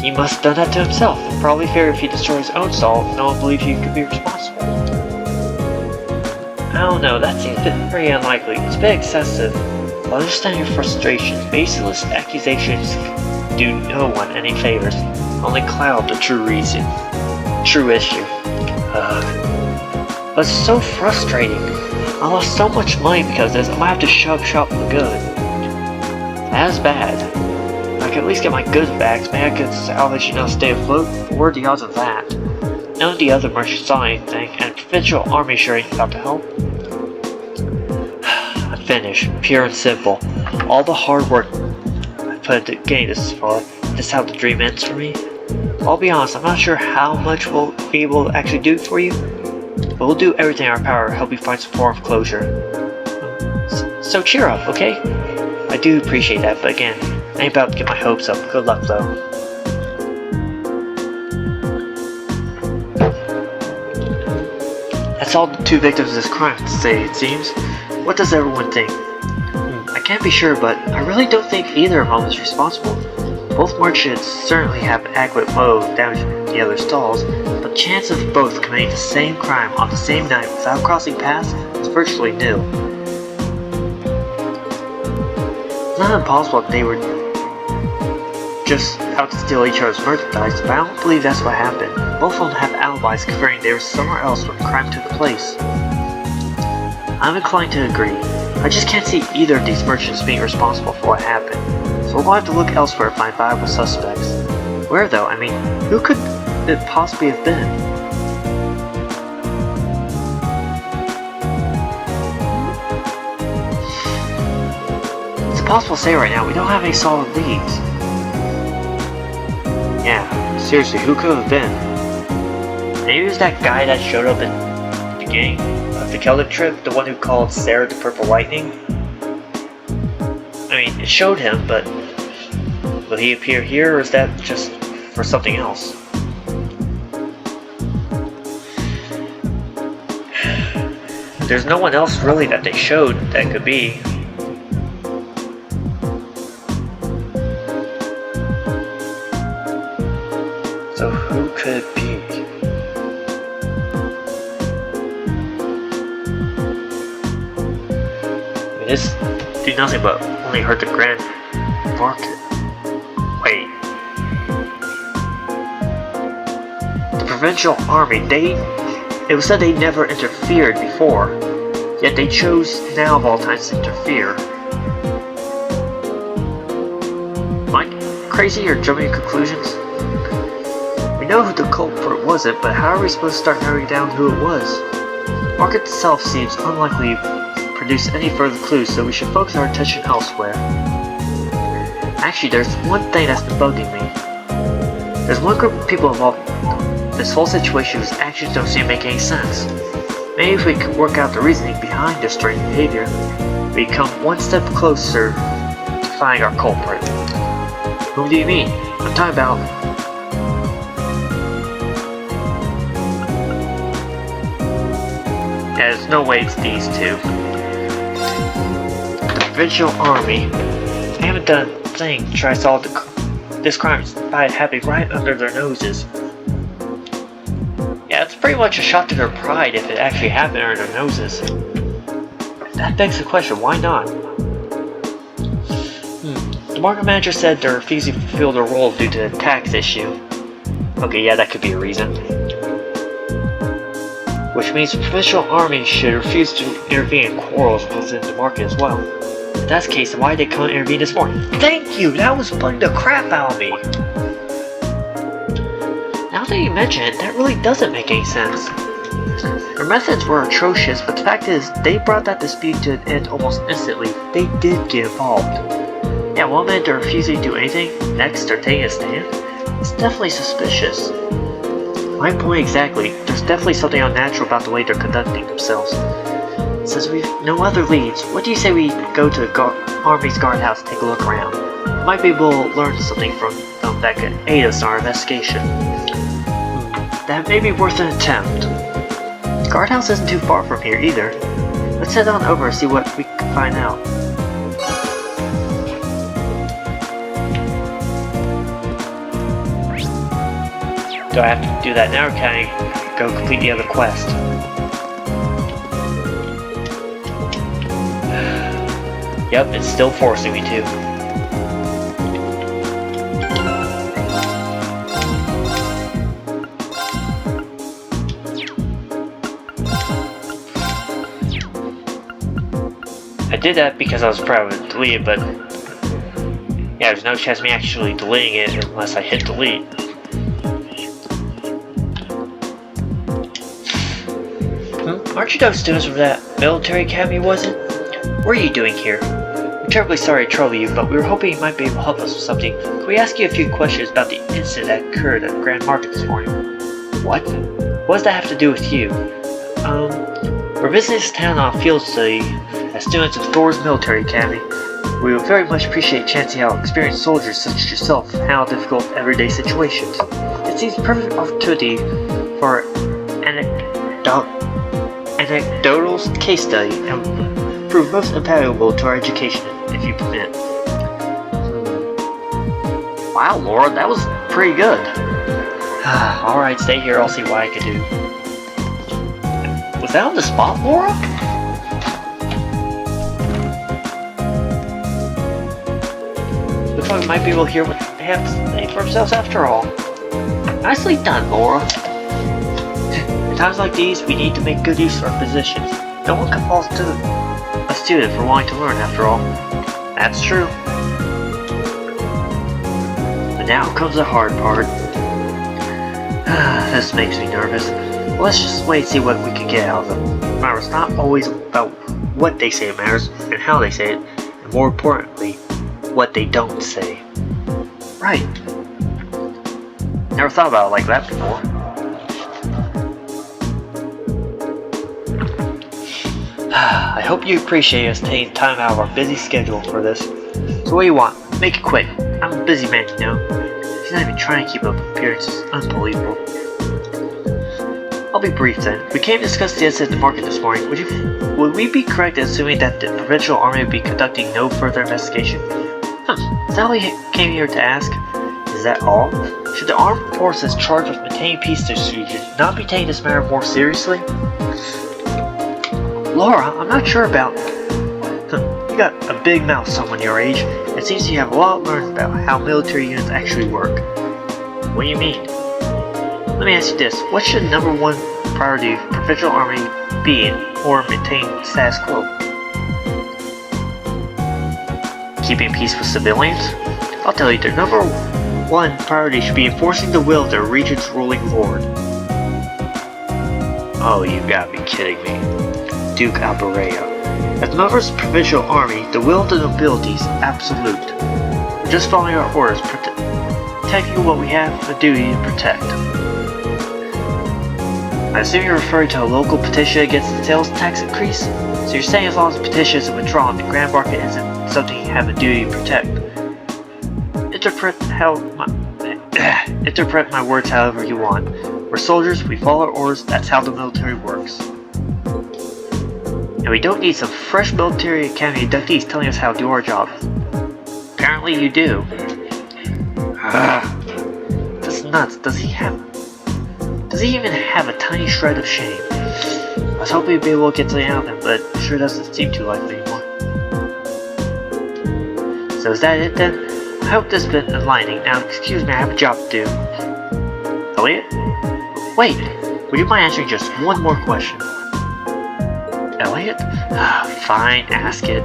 He must have done that to himself. Probably fair if he destroyed his own stall, no one believes he could be responsible. I don't know, that seems very unlikely. It's a bit excessive. I understand your frustration. Baseless accusations do no one any favors. Only cloud the true reason. True issue. But it's so frustrating. I lost so much money because of this. I might have to shove shop for good. That's bad. I can at least get my goods back. Maybe I could salvage enough to stay afloat. What were the odds of that? None of the other merchants saw anything, and the provincial army sure ain't about to help. I'm finished. Pure and simple. All the hard work I put into getting this far. This is how the dream ends for me. I'll be honest, I'm not sure how much we'll be able to actually do for you, but we'll do everything in our power to help you find some form of closure. So cheer up, okay? I do appreciate that, but again, I ain't about to get my hopes up. Good luck, though. That's all the two victims of this crime say, it seems. What does everyone think? I can't be sure, but I really don't think either of them is responsible. Both merchants certainly have adequate motive to damage the other stalls, but the chance of both committing the same crime on the same night without crossing paths is virtually nil. It's not impossible that they were just out to steal each other's merchandise, but I don't believe that's what happened. Both of them have alibis confirming they were somewhere else when the crime took place. I'm inclined to agree. I just can't see either of these merchants being responsible for what happened. So we'll have to look elsewhere to find viable suspects. Where though? I mean, who could it possibly have been? impossible to say right now. We don't have any solid leads. Yeah, seriously, who could have been? Maybe it was that guy that showed up in the beginning of the Celdic trip, the one who called Sarah the Purple Lightning. I mean, it showed him, but will he appear here, or is that just for something else? There's no one else really that they showed that could be. So who could it be? I mean, this do nothing but only hurt the Grand Market. Wait. The Provincial Army, it was said they never interfered before, yet they chose now of all times to interfere. Am I crazy or jumping to conclusions? We know who the culprit wasn't, but how are we supposed to start narrowing down who it was? The market itself seems unlikely to produce any further clues, so we should focus our attention elsewhere. Actually, there's one thing that's been bugging me. There's one group of people involved in this whole situation whose actions don't seem to make any sense. Maybe if we could work out the reasoning behind their strange behavior, we come one step closer to finding our culprit. Whom do you mean? I'm talking about... There's no way it's these two. The Provincial Army. They haven't done a thing to try to solve this crime despite happening right under their noses. Yeah, it's pretty much a shot to their pride if it actually happened under their noses. That begs the question, why not? The market manager said they're refusing to fulfill their role due to the tax issue. Okay, yeah, that could be a reason. Which means the Provincial Army should refuse to intervene in quarrels within the market as well. If that's the case, then why did they come intervene this morning? Thank you! That was bugging the crap out of me! Now that you mention it, that really doesn't make any sense. Their methods were atrocious, but the fact is, they brought that dispute to an end almost instantly. They did get involved. Yeah, one minute they're refusing to do anything, next they're taking a stand? It's definitely suspicious. My point exactly, there's definitely something unnatural about the way they're conducting themselves. Since we've no other leads, what do you say we go to the Army's guardhouse and take a look around? We might be able to learn something from them that could aid us in our investigation. That may be worth an attempt. The guardhouse isn't too far from here either. Let's head on over and see what we can find out. Do I have to do that now, or can I go complete the other quest? Yep, it's still forcing me to. I did that because I was proud of it delete, but yeah, there's no chance of me actually deleting it unless I hit delete. Aren't you those students from that military academy, was it? What are you doing here? We're terribly sorry to trouble you, but we were hoping you might be able to help us with something. Could we ask you a few questions about the incident that occurred at Grand Market this morning? What? What does that have to do with you? We're visiting this town on a field study as students of Thors Military Academy. We would very much appreciate a chance to see how experienced soldiers such as yourself handle difficult everyday situations. It seems a perfect opportunity for anecdotal case study and prove most invaluable to our education, if you permit. Wow, Laura, that was pretty good. Alright, stay here, I'll see what I can do. Was that on the spot, Laura? Looks like we might be able to hear what they have to say for themselves after all. Nicely done, Laura. In times like these, we need to make good use of our positions. No one can fault a student for wanting to learn, after all. That's true. But now comes the hard part. This makes me nervous. Well, let's just wait and see what we can get out of them. Remember, it's not always about what they say it matters, and how they say it. and more importantly, what they don't say. Right. Never thought about it like that before. I hope you appreciate us taking time out of our busy schedule for this. So what do you want? Make it quick. I'm a busy man, you know. He's not even trying to keep up appearances. Unbelievable. I'll be brief then. We came to discuss the incident at the market this morning. Would we be correct in assuming that the provincial army would be conducting no further investigation? Is that what we came here to ask? Is that all? Should the armed forces charged with maintaining peace in this region not be taking this matter more seriously? Laura, I'm not sure about... You got a big mouth, someone your age. It seems you have a lot learned about how military units actually work. What do you mean? Let me ask you this. What should number one priority of the provincial army be in order to maintain status quo? Keeping peace with civilians? I'll tell you, their number one priority should be enforcing the will of their region's ruling lord. Oh, you gotta be kidding me. Duke Alberea. As members of the provincial army, the will of the nobility is absolute. We're just following our orders, protecting what we have a duty to protect. I assume you're referring to a local petition against the sales tax increase? So you're saying as long as the petition isn't withdrawn, the grand market isn't something you have a duty to protect. Interpret my words however you want. We're soldiers, we follow our orders, that's how the military works. And we don't need some fresh military academy inductees telling us how to do our job. Apparently you do. That's nuts. Does he even have a tiny shred of shame? I was hoping we'd be able to get something out of him, but it sure doesn't seem too likely anymore. So is that it then? I hope this has been enlightening. Now, excuse me, I have a job to do. Elliot? Wait, would you mind answering just one more question? Elliot? Fine, ask it.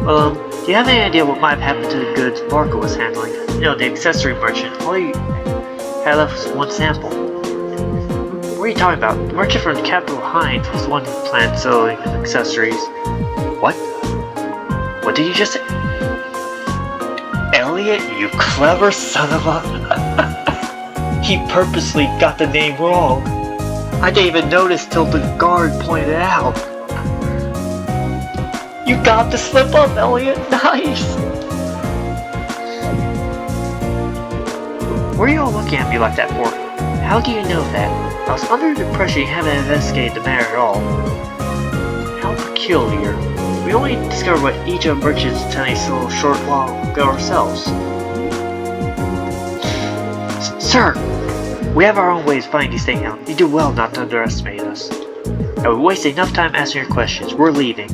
Well, do you have any idea what might have happened to the goods Marco was handling? You know, the accessory merchant. All he had left was one sample. What are you talking about? The merchant from the capital, Hines, was the one who planned selling accessories. What? What did you just say? Elliot, you clever son of a... He purposely got the name wrong. I didn't even notice till the guard pointed it out. You got the slip up, Elliot. Nice. What are you all looking at me like that for? How do you know that? I was under the impression you haven't investigated the matter at all. How peculiar. We only discovered what each of the merchants was telling us a little short while ago ourselves. Sir! We have our own ways of finding these things out. You do well not to underestimate us. And we wasted enough time answering your questions. We're leaving.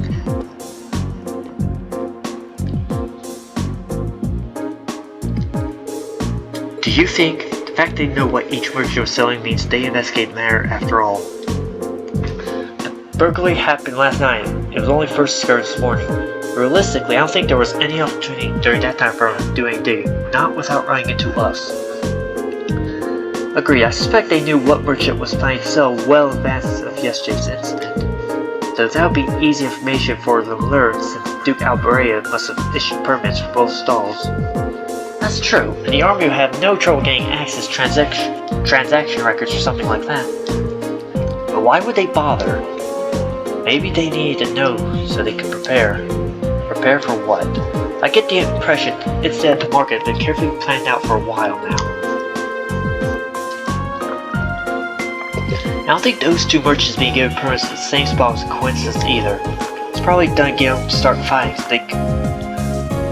Do you think the fact they know what each merchant was selling means they investigate the matter after all? The burglary happened last night. It was only first discovered this morning. Realistically, I don't think there was any opportunity during that time for them to do anything, not without running into us. Agreed, I suspect they knew what merchant was planning to sell well in advance of yesterday's incident. So that would be easy information for them to learn since Duke Alberea must have issued permits for both stalls. That's true, and the army would have no trouble getting access to transaction records or something like that. But why would they bother? Maybe they needed to know so they could prepare. Prepare for what? I get the impression instead of the market had been carefully planned out for a while now. I don't think those two merchants being given permits to the same spot was a coincidence either. It's probably done to get them to start fighting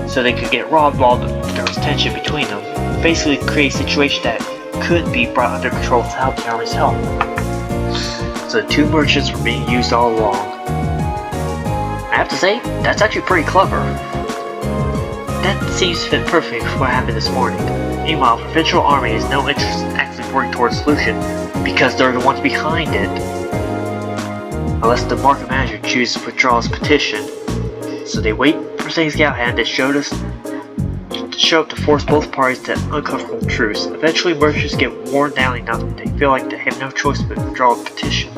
so they could get robbed while there was tension between them. Basically create a situation that could be brought under control without the army's help. So the two merchants were being used all along. I have to say, that's actually pretty clever. That seems to fit perfectly with what happened this morning. Meanwhile, the provincial army has no interest in actually working towards a solution because they're the ones behind it. Unless the market manager chooses to withdraw his petition. So they wait for things to get out of hand to show up to force both parties to an uncomfortable truce. Eventually merchants get worn down enough that they feel like they have no choice but to withdraw the petition.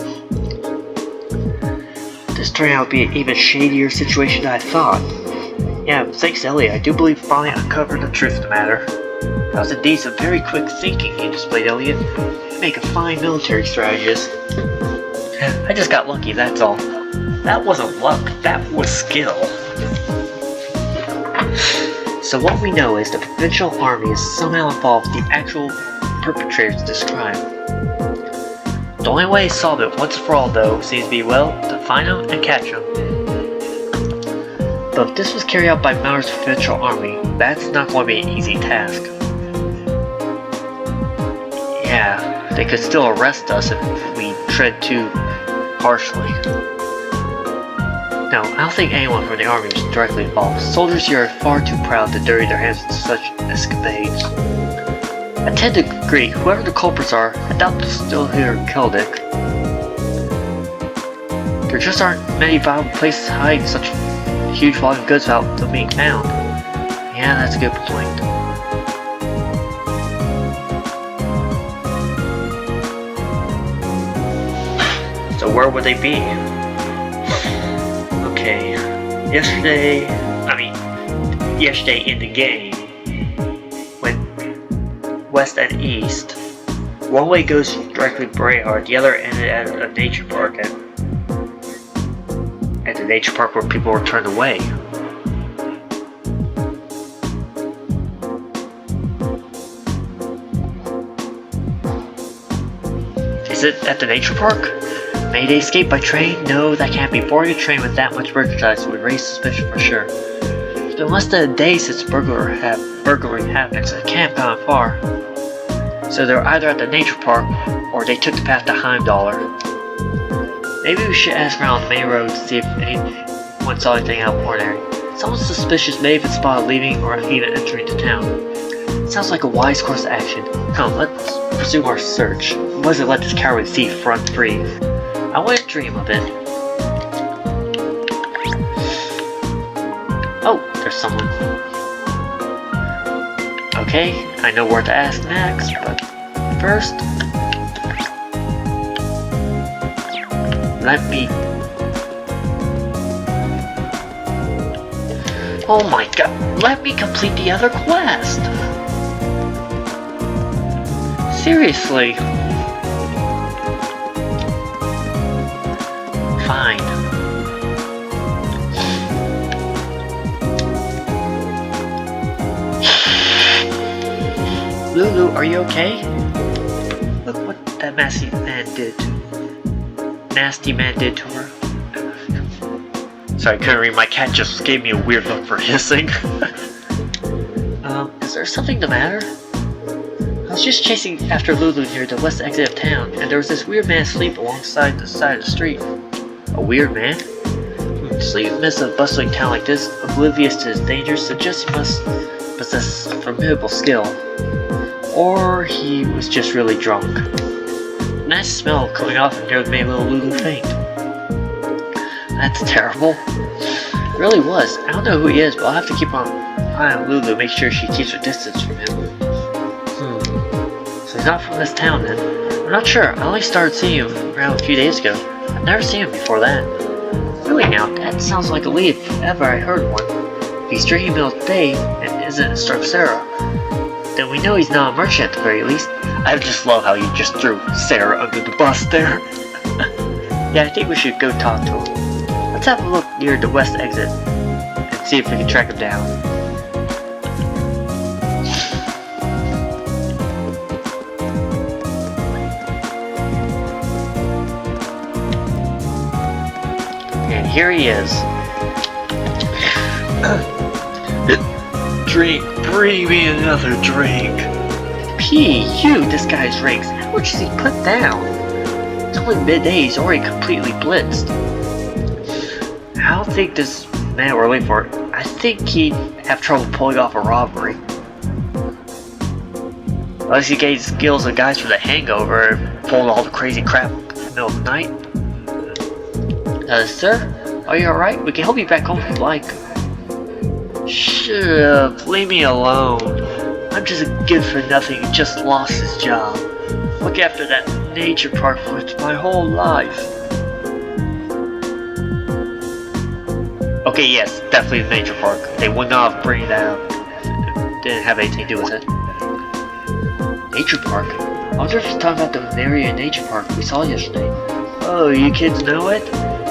This turned out to be an even shadier situation than I thought. Yeah, thanks Elliot, I do believe finally uncovered the truth of the matter. That was indeed some very quick thinking you displayed, Elliot. You make a fine military strategist. I just got lucky, that's all. That wasn't luck, that was skill. So what we know is the provincial army is somehow involved with the actual perpetrators of this crime. The only way to solve it once and for all, though, seems to be, well, to find them and catch them. But if this was carried out by members of the provincial army, that's not going to be an easy task. Yeah, they could still arrest us if we tread too harshly. No, I don't think anyone from the army was directly involved. Soldiers here are far too proud to dirty their hands into such escapades. I tend to agree, whoever the culprits are, I doubt they're still here in Celdic. There just aren't many viable places to hide such huge volume of goods without them being found. Yeah, that's a good point. So where would they be? Okay, yesterday in the game, went west and east. One way goes directly to Brayhard, the other ended at a nature park at the nature park where people were turned away. Is it at the nature park? May they escape by train? No, that can't be. Boarding a train with that much merchandise would raise suspicion for sure. It's been less than a day since burglary happened, so it can't have gone far. So they're either at the nature park, or they took the path to Heimdallr. Maybe we should ask around the main road to see if anyone saw anything out of ordinary. Someone suspicious may have been spotted leaving or even entering the town. It sounds like a wise course of action. Come, let's resume our search. We mustn't let this cowardly thief run free. I want to dream of it. Oh, there's someone. Okay, I know where to ask next, but first, let me... Oh my god, let me complete the other quest! Seriously? Fine. Lulu, are you okay? Look what that nasty man did to her. Sorry, I couldn't read. My cat just gave me a weird look for hissing. Is there something the matter? I was just chasing after Lulu near the west exit of town, and there was this weird man asleep alongside the side of the street. A weird man? To sleep amidst a bustling town like this, oblivious to his dangers, suggests he must possess formidable skill. Or he was just really drunk. A nice smell coming off him nearly made little Lulu faint. That's terrible. It really was. I don't know who he is, but I'll have to keep an eye on Lulu to make sure she keeps her distance from him. So he's not from this town then. I'm not sure. I only started seeing him around a few days ago. I've never seen him before that. Really now, that sounds like a lead if ever I heard one. If he's drinking milk today and isn't a Sarah, then we know he's not a merchant at the very least. I just love how you just threw Sarah under the bus there. Yeah, I think we should go talk to him. Let's have a look near the west exit and see if we can track him down. And here he is. Drink, bring me another drink. P.U. This guy's drinks. How much does he put down? It's only midday, he's already completely blitzed. I don't think this man we're looking for. I think he'd have trouble pulling off a robbery. Unless he gained skills of guys from The Hangover and pulled all the crazy crap in the middle of the night. Sir? Are you alright? We can help you back home if you'd like. Shut up, leave me alone. I'm just a good for nothing who just lost his job. Look after that nature park for my whole life. Okay, yes, definitely the nature park. They would not have bring that up. It didn't have anything to do with it. Nature park? I wonder if he's talking about the area nature park we saw yesterday. Oh, you kids know it?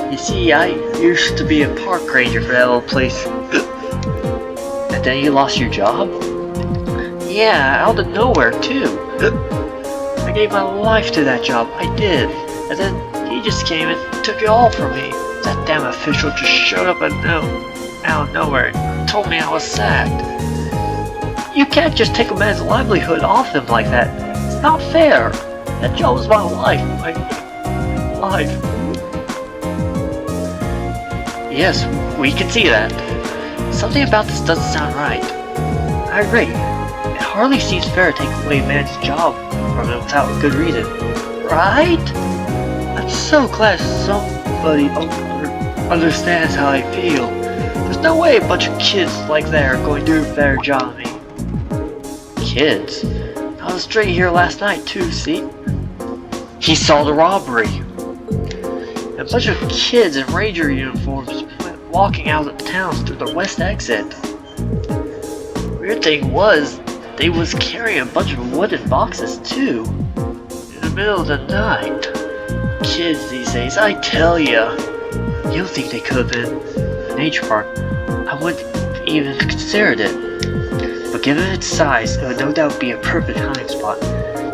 You see, I used to be a park ranger for that old place. And then you lost your job? Yeah, out of nowhere too. I gave my life to that job, I did. And then he just came and took it all from me. That damn official just showed up out of nowhere and told me I was sacked. You can't just take a man's livelihood off him like that. It's not fair. That job was my life. My life. Yes, we can see that. Something about this doesn't sound right. I agree. It hardly seems fair to take away a man's job from him without a good reason. Right? I'm so glad somebody understands how I feel. There's no way a bunch of kids like that are going to do a better job than me. Kids? I was straight here last night too, see? He saw the robbery. A bunch of kids in ranger uniforms went walking out of the town through the west exit. Weird thing was, they was carrying a bunch of wooden boxes too. In the middle of the night. Kids these days, I tell ya. You don't think they could have been a nature park? I wouldn't even considered it. But given its size, it would no doubt be a perfect hiding spot.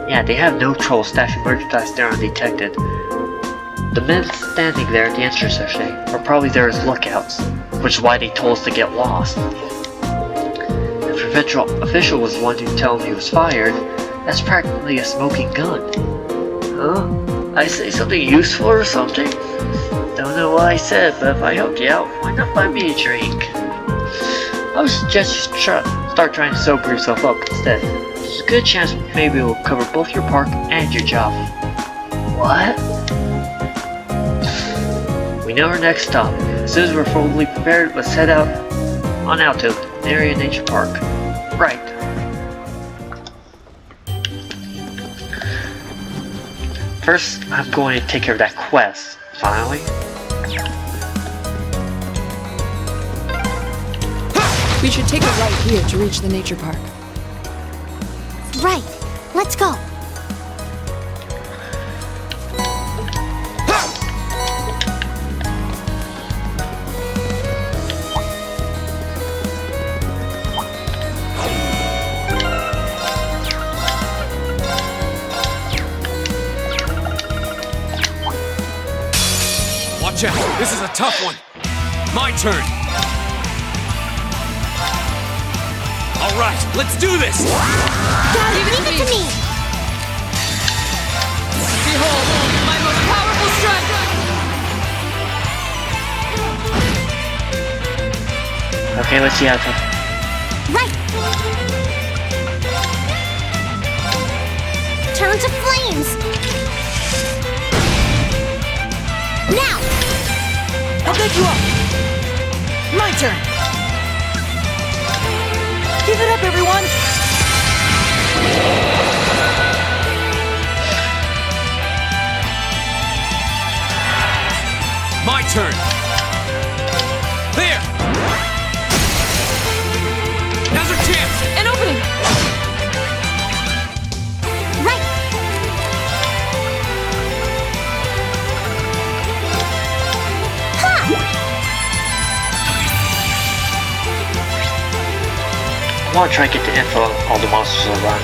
Yeah, they have no trouble stashing merchandise there undetected. The men standing there at the entrance yesterday were probably there as lookouts, which is why they told us to get lost. If the provincial official was the one who told him he was fired, that's practically a smoking gun. Huh? I say something useful or something? Don't know what I said, but if I helped you out, why not buy me a drink? I would suggest you start trying to sober yourself up instead. There's a good chance maybe it will cover both your park and your job. What? We know our next stop. As soon as we're fully prepared, let's head out to Area Nature Park. Right. First, I'm going to take care of that quest, finally. We should take a right here to reach the nature park. Right. Let's go. Watch out! This is a tough one! My turn! Alright, let's do this! Dad, leave it to me! Behold, my most powerful strike! Okay, let's see how to... Right! Turn to flames! Now! I'll back you up! My turn! Give it up, everyone! My turn! There! Now's our chance! An opening! Right! I want to try to get the info on all the monsters I run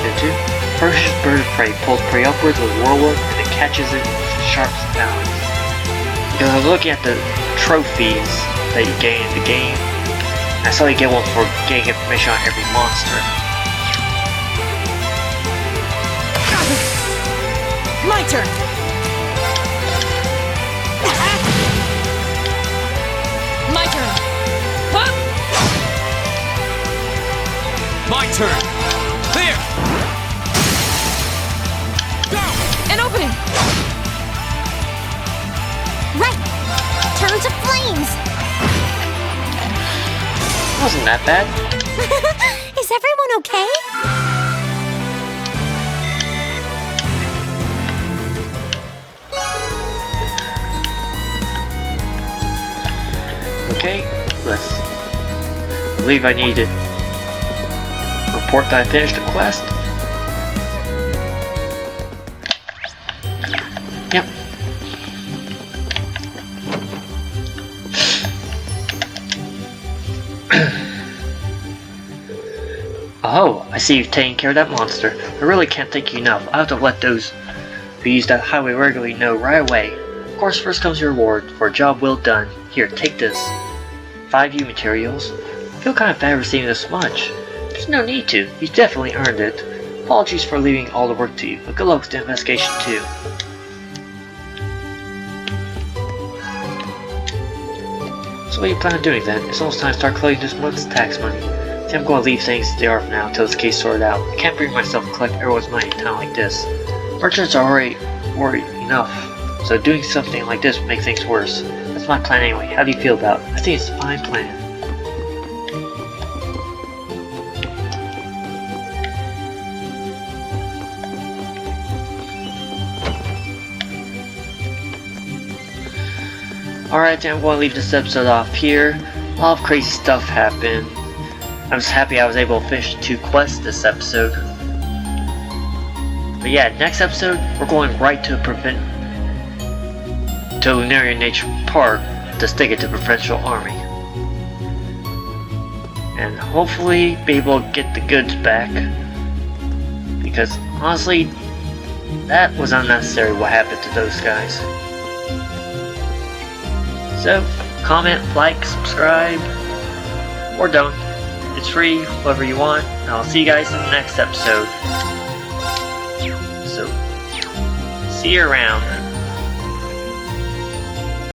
into. First, bird of prey pulls prey upwards with a whirlwind and it catches it with a sharp balance. Because I was looking at the trophies that you gain in the game, I saw you get one for getting information on every monster. My turn! My turn! Huh? My turn! There! Go! An opening! Right! Turn to flames! Wasn't that bad? Is everyone okay? Okay, useless. I believe I need to report that I finished the quest. Yep. Oh, I see you've taken care of that monster. I really can't thank you enough. I'll have to let those who use that highway regularly know right away. Of course, first comes your reward for a job well done. Here, take this. 5U materials. I feel kind of bad receiving this much. There's no need to. You definitely earned it. Apologies for leaving all the work to you, but good luck with the investigation too. So what do you plan on doing then? It's almost time to start collecting this month's tax money. See, I'm going to leave things as they are for now until this case is sorted out. I can't bring myself to collect everyone's money in a town like this. Merchants are already worried enough, so doing something like this would make things worse. That's my plan anyway. How do you feel about it? I think it's a fine plan. Alright, I'm going to leave this episode off here. A lot of crazy stuff happened. I'm just happy I was able to finish 2 quests this episode. But yeah, next episode, we're going right to Lunarian Nature Park to stick it to Provincial Army. And hopefully be able to get the goods back. Because honestly, that was unnecessary what happened to those guys. So, comment, like, subscribe, or don't. It's free, whatever you want, and I'll see you guys in the next episode. So, see you around.